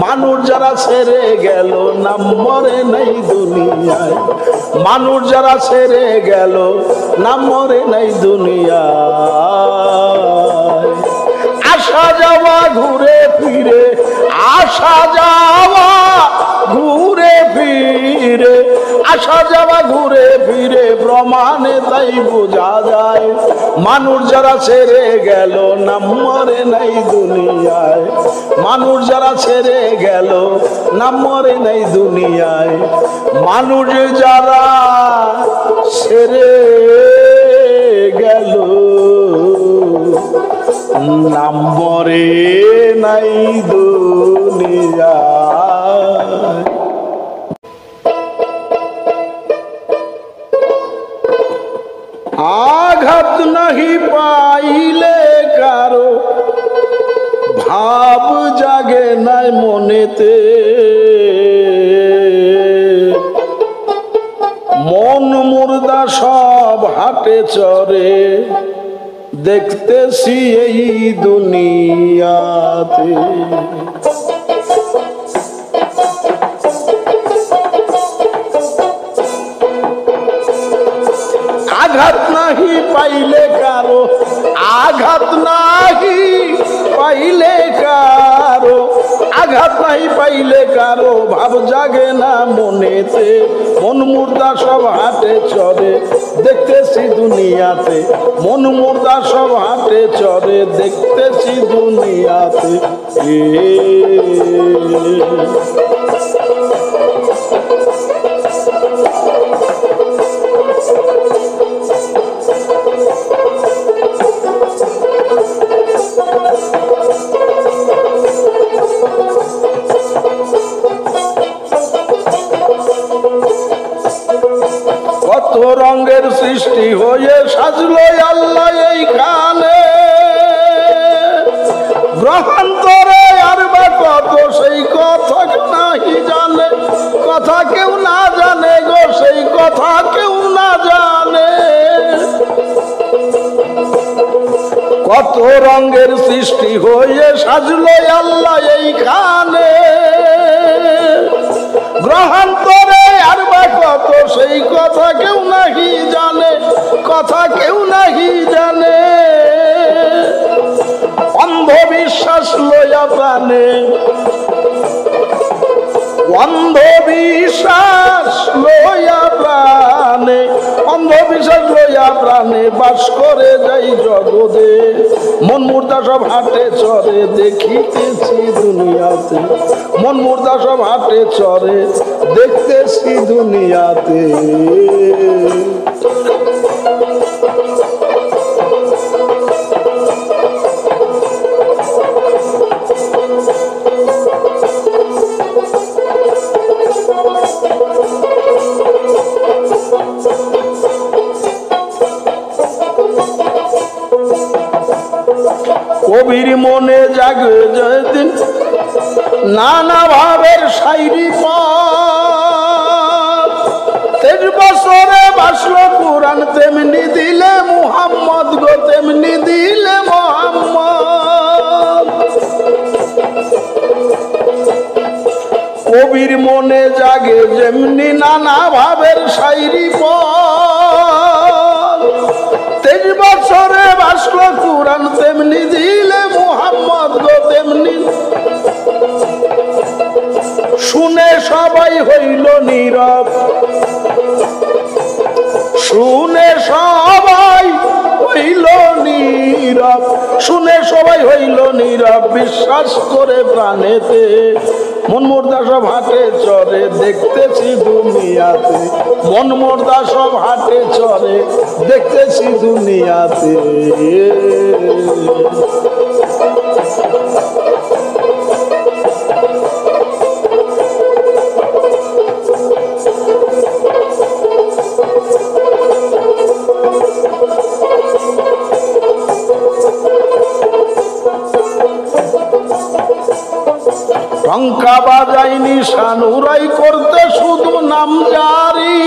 মানুষ যারা ছেড়ে গেল নাম মরে নাই দুনিয়ায় মানুষ যারা ছেড়ে গেল নাম মরে নাই দুনিয়ায় আসা যাওয়া ঘুরে ফিরে আসা যাওয়া ঘুরে ফিরে আসা যাওয়া ঘুরে ফিরে প্রমাণে তাই বোঝা যায় মানুষ যারা ছেড়ে গেল নাম মরে নাই দুনিয়ায় মানুষ যারা ছেড়ে গেল নাম মরে নাই দুনিয়ায় মানুষ যারা ছেড়ে গেল নাম মরে নাই দুনিয়ায় আঘাত নাহি পাইলে কারো ভাব জাগে নাই মনেতে মন মুর্দা সব হাটে চরে দেখতেছি এই দুনিয়াতে আঘাত নাহি পাইলে কারো আঘাত নাহি পাইলে কারো আঘাত নাহি পাইলে কারো ভাব জাগে না মনেতে মন মুর্দা সব হাটে চরে দেখতেছি দুনিয়াতে মন মুর্দা সব হাটে চরে দেখতেছি দুনিয়াতে কত রঙের সৃষ্টি হয়ে সাজলো আল্লাহ এইখানে গ্রহান্তরে আর বা কত সেই কথা নাহি জানে, কথা কেউ না জানে গো, সেই কথা কেউ না জানে। কত রঙের সৃষ্টি হয়ে সাজলো আল্লাহ এইখানে, গ্রহান্তরে আর বা কত সেই কথা কেউ নাহি জানে, কথা কেউ নাহি জানে। অন্ধবিশ্বাস লইয়া প্রাণে, অন্ধবিশ্বাস লইয়া প্রাণে, অন্ধবিশ্বাস লইয়া প্রাণে বাস করে যাই জগতে। মন মুর্দা সব হাটে চরে দেখিতেছি দুনিয়াতে, মন মুর্দা সব হাটে চরে দেখতেছি দুনিয়াতে। কবির মনে জাগে যেদিন নানা ভাবের শায়রি পথ, 23 বছরে বাসলো কোরআন তেমনি দিলে মুহাম্মদ গো, তেমনি দিলে মুহাম্মদ। কবির মনে জাগে যেমনি নানা ভাবের শায়রি পথ, 23 বছরে বাসলো কোরআন তেমনি দিলে মুহাম্মদ গো, তেমনি। শুনে সবাই হইল নীরব, শুনে সবাই হইল নীরব, শুনে সবাই হইল নীরব, বিশ্বাস করে প্রাণেতে। মন মুর্দা সব হাটে চরে দেখতেছি দুনিয়াতে, মন মুর্দা সব হাটে চরে দেখতেছি দুনিয়াতে। টঙ্কা বাজাইনি সানুরাই করতে শুধু নাম জারি,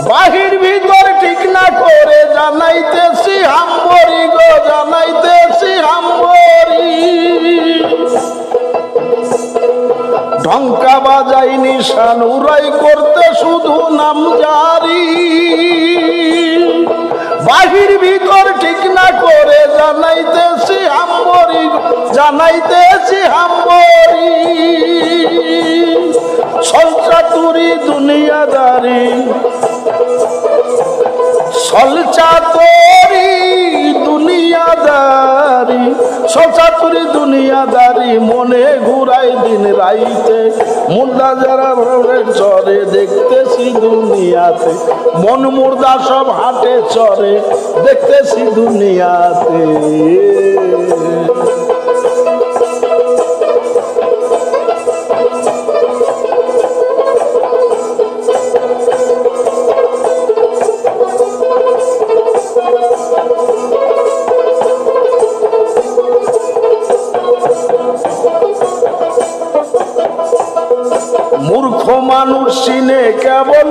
বাহির ভিতর ঠিক না করে জানাইতেছি হাম্বরি গো, জানাইতেছি হাম্বরি। টঙ্কা বাজাইনি সানুরাই করতে শুধু নাম জারি, বাহির ভিতর ঠিক না করে জানাইতেছি হাম্বরি, জানাইতেছি হাম্বরি। সলচাতুরি দুনিয়াদারি, সলচাতুরি দুনিয়াদারি, সলচাতুরি দুনিয়াদারি মনে ঘুরাই দিন রাইতে। মুর্দা যারা ভ্রমণের চরে দেখতেছি দুনিয়াতে, মন মুর্দা সব হাটে চরে দেখতেছি দুনিয়াতে। মূর্খ মানুষ চিনে কেবল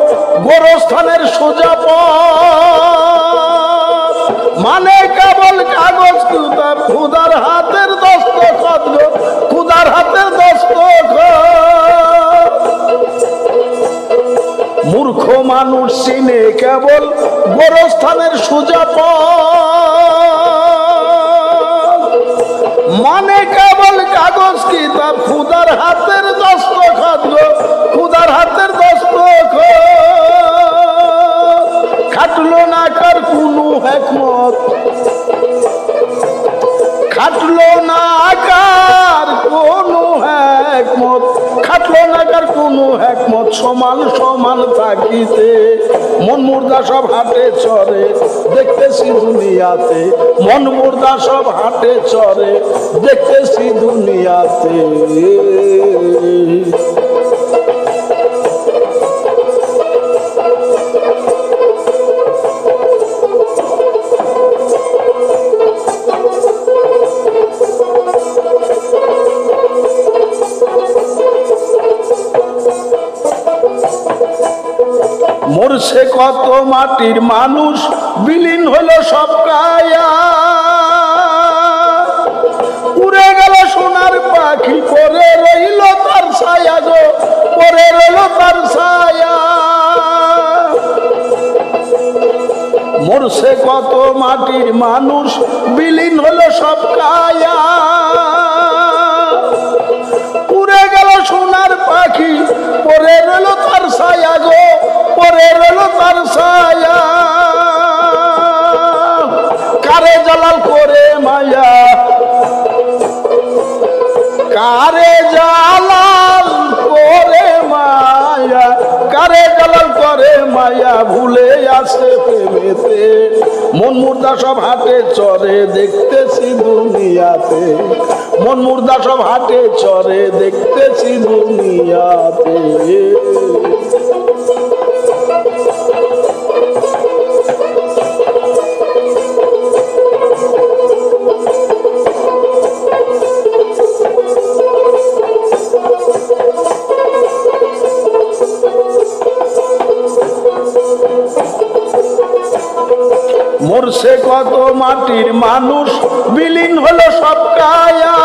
গোরস্থানের সোজা পথ, মানে কেবল কাগজ কুতার খুদার হাতের দস্তখত গো, খুদার হাতের দস্তখত। মূর্খ মানুষ চিনে কেবল গোরস্থানের সোজা পথ, মানে কেবল কাগজ কিতাব খুদার হাতের দস্তখত গো, খুদার হাতের দস্তখত। খাটলো না কার কোনো হিকমত, খাটলো না কার কোনো হিকমত, খাটলো না কার কোনো হিকমত। সমান সমান থাকিতে মন মুর্দা সব হাটে চরে দেখতেছি দুনিয়াতে, মন মুর্দা সব হাটে চরে দেখতেছি দুনিয়াতে। মরছে কত মাটির মানুষ, বিলীন হলো সব কায়া। উড়ে গেল সোনার পাখি, পরে রইল তার ছায়া গো, পরে রইল তার ছায়া। মরছে কত মাটির মানুষ, বিলীন হলো সব কায়া। উড়ে গেল সোনার পাখি, পরে রইল তার ছায়া গো, পরে রইল তার ছায়া। কারে জালাল করে মায়া, কারে জালাল করে মায়া, কারে জালাল করে মায়া, ভুলে আসে প্রেমেতে। মন মুর্দা সব হাটে চরে, দেখতেছি দুনিয়াতে। মন মুর্দা সব হাটে চরে, দেখতেছি দুনিয়াতে। মরছে কত মাটির মানুষ, বিলীন হলো সব কায়া।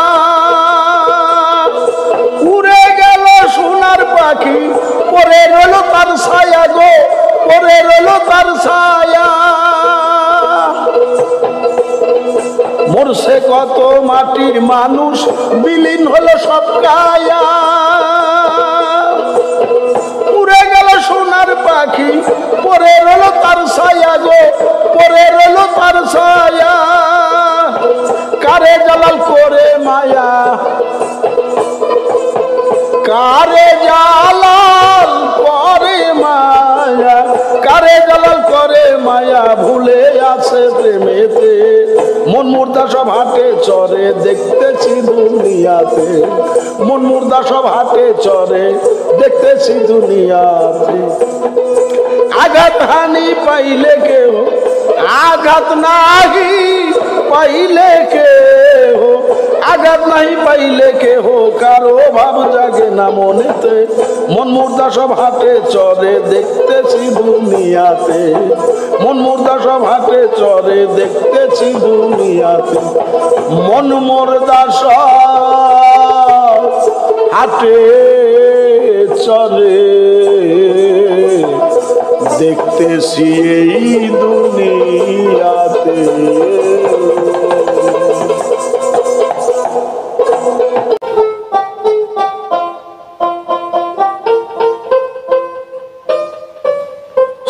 উড়ে গেল সোনার পাখি, পরে রইল তার ছায়া গো, পরে রইল তার ছায়া। মরছে কত মাটির মানুষ, বিলীন হলো সব কায়া। উড়ে গেল সোনার পাখি, পরে রইল তার ছায়া গো, পরে রইল তার ছায়া। কারে জালাল করে মায়া, কারে জালাল করে মায়া, কারে জালাল করে মায়া, ভুলে আছে প্রেমেতে। মন মুর্দা সব হাটে চরে, দেখতেছি দুনিয়াতে। মন মুর্দা সব হাটে চরে, দেখতেছি দুনিয়াতে। আঘাত হানি পাইলে কেউ, আঘাত নাহি পাইলে কেহ, আঘাত নাহি পাইলে কেহ, কারো ভাব জাগে না মনেতে। মন মুর্দা সব হাটে চরে, দেখতেছি দুনিয়াতে। মন মুর্দা সব হাটে চরে, দেখতেছি দুনিয়াতে। মন মুর্দা সব হাটে চরে, দেখতেছি এই দুনিয়াতে।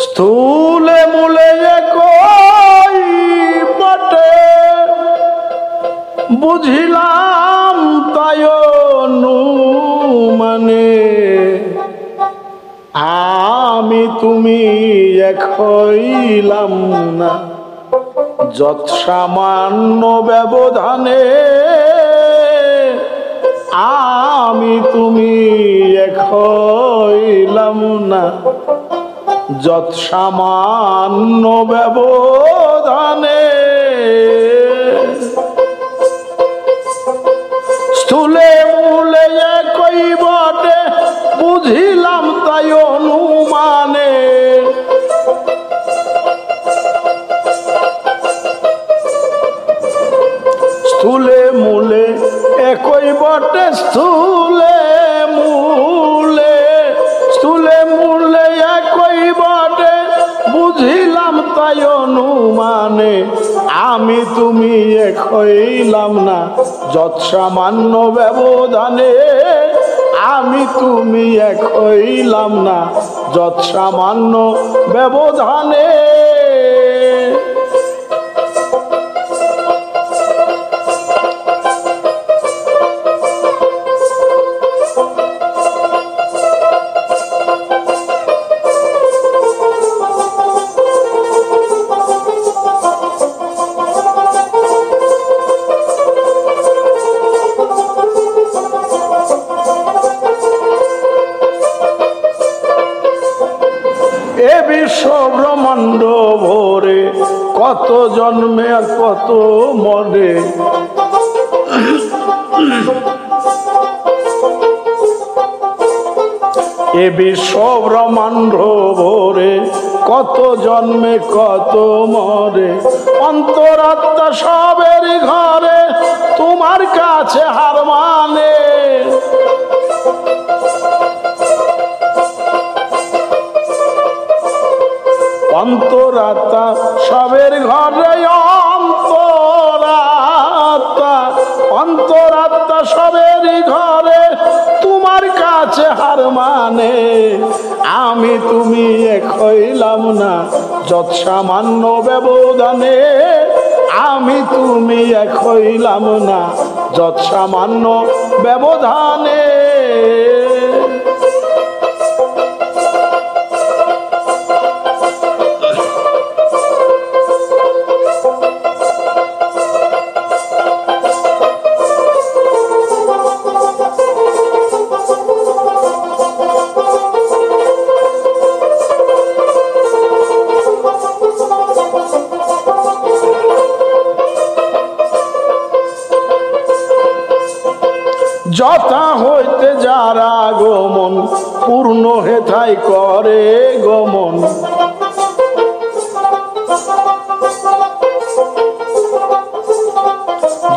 স্থূলে মূলে কই বটে, বুঝিলাম তাই মানে। আমি তুমি এক হইলাম না, যৎ সামান্য ব্যবধানে। আমি তুমি এক হইলাম না, যৎ সামান্য ব্যবধানে। স্থূলে মূলে একই বটে, বুঝিলাম তাই অনুমানে। স্থূলে মূলে একই বটে, স্থূলে মূলে, স্থূলে মূলে একই বটে, বুঝিলাম তাই অনুমানে। আমি তুমি এক হইলাম না, যৎ সামান্য ব্যবধানে। আমি তুমি এক হইলাম না, যৎ সামান্য ব্যবধানে। এ বিশ্ব ব্রহ্মাণ্ড ভরে, কত জন্মে আর কত মরে। এ বিশ্ব ব্রহ্মাণ্ড ভরে, কত জন্মে কত মরে, অন্তরাত্মা সবেরই ঘরে তোমার কাছে হার মানে। অন্তরাত্মা সবের ঘরে, অন্তরাত্মা সবেরই ঘরে তোমার কাছে হার মানে। আমি তুমি এক হইলাম না যৎ সামান্য ব্যবধানে, আমি তুমি এক হইলাম না যৎ সামান্য ব্যবধানে। যথা হইতে যারা গমন পূর্ণ হেথাই করে গমন।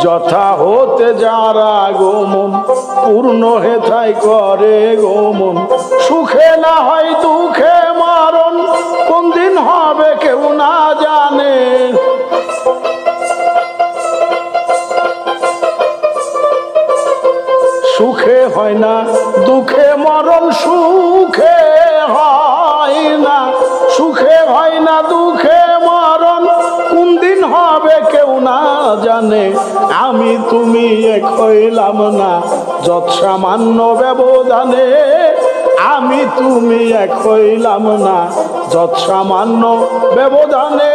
যথা হতে যারা গমন পূর্ণ হেথাই করে গমন। সুখে না হয় দুঃখে মরণ, কোন দিন হবে কেউ না জানে। সুখে হয় না দুঃখে মরণ, সুখে হয় না, সুখে হয় না দুঃখে মরণ, কোন দিন হবে কেউ না জানে। আমি তুমি এক হইলাম না যৎ সামান্য ব্যবধানে, আমি তুমি এক হইলাম না যৎ সামান্য ব্যবধানে।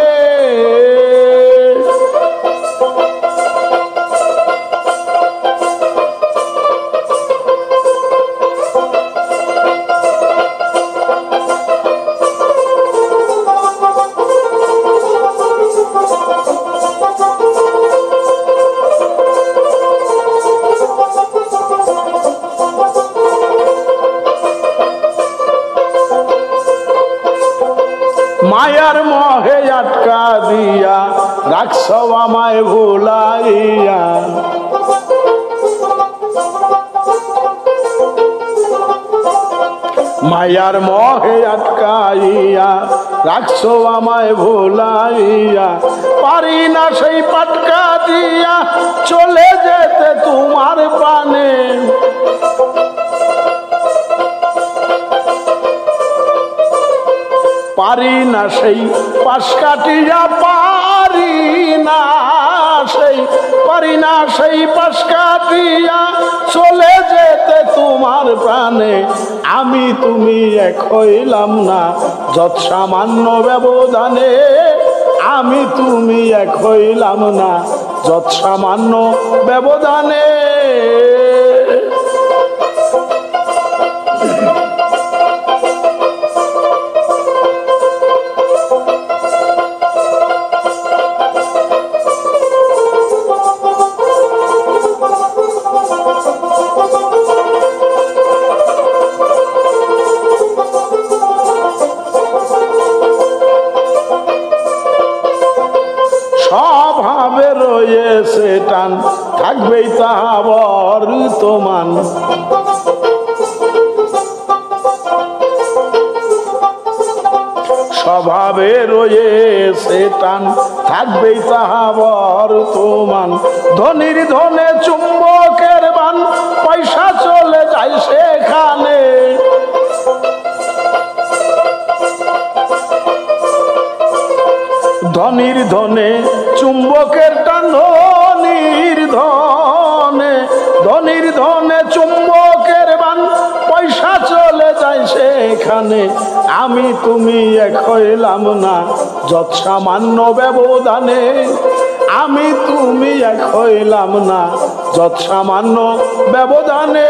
মায়ার মোহে আটকা দিয়া রাখছ আমায় ভুলাইয়া। মায়ার মোহে আটকাইয়া রাখছ আমায় ভুলাইয়া। পারি না সেই পাটকা দিয়া চলে যেতে তোমার পানে। পারি না সেই পাশ কাটিয়া, পারি না সেই পাশ কাটিয়া চলে যেতে তোমার প্রাণে। আমি তুমি এক হইলাম না যৎ সামান্য ব্যবধানে, আমি তুমি এক হইলাম না যৎ সামান্য ব্যবধানে। স্বভাবে রয়েছে টান, থাকবেই তাহা বর্তমান। স্বভাবে রয়েছে টান, থাকবেই তাহা বর্তমান। ধনির ধনে চুম্বকের বান, পয়সা চলে যায় সেখানে। ধনির ধনে চুম্বকের টান, ধনির ধনে চুম্বকের বান, পয়সা চলে যায় সেখানে। আমি তুমি এক হইলাম না যৎ সামান্য ব্যবধানে, আমি তুমি এক হইলাম না যৎ সামান্য ব্যবধানে।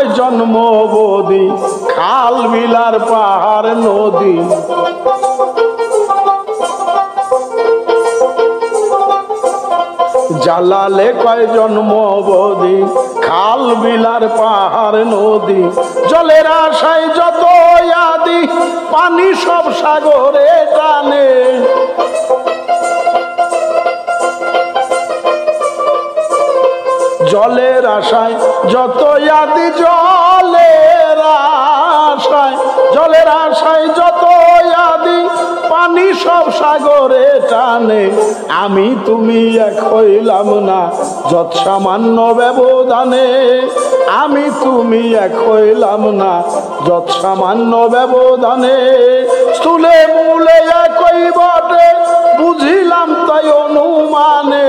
কয় জন্ম বদি খাল বিলার পাহাড় নদী জালালে কয় জন্ম বদি খাল বিলার পাহাড় নদী জলের আশায় যত আদি পানি সব সাগরে টানে জলের আশায় যত আদি জলের আশায় যত আদি পানি সব সাগরে টানে আমি তুমি এক হইলাম না যত সামান্য ব্যবধানে আমি তুমি এক হইলাম না যত সামান্য ব্যবধানে স্থূলে মূলে একই বটে বুঝিলাম তাই অনুমানে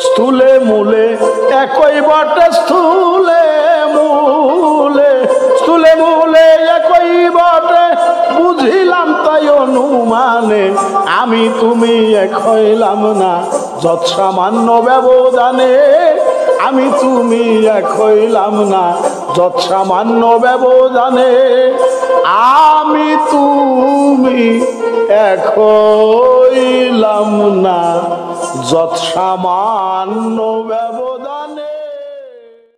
স্থূলে মূলে একই বটে স্থূলে মূলে একই বটে বুঝিলাম তাই অনুমানে আমি তুমি এক হইলাম না যত সামান্য ব্যবধানে আমি তুমি এক হইলাম না যত সামান্য ব্যবধানে আমি তুমি এক হইলাম না যত সামান্য ব্যবধানে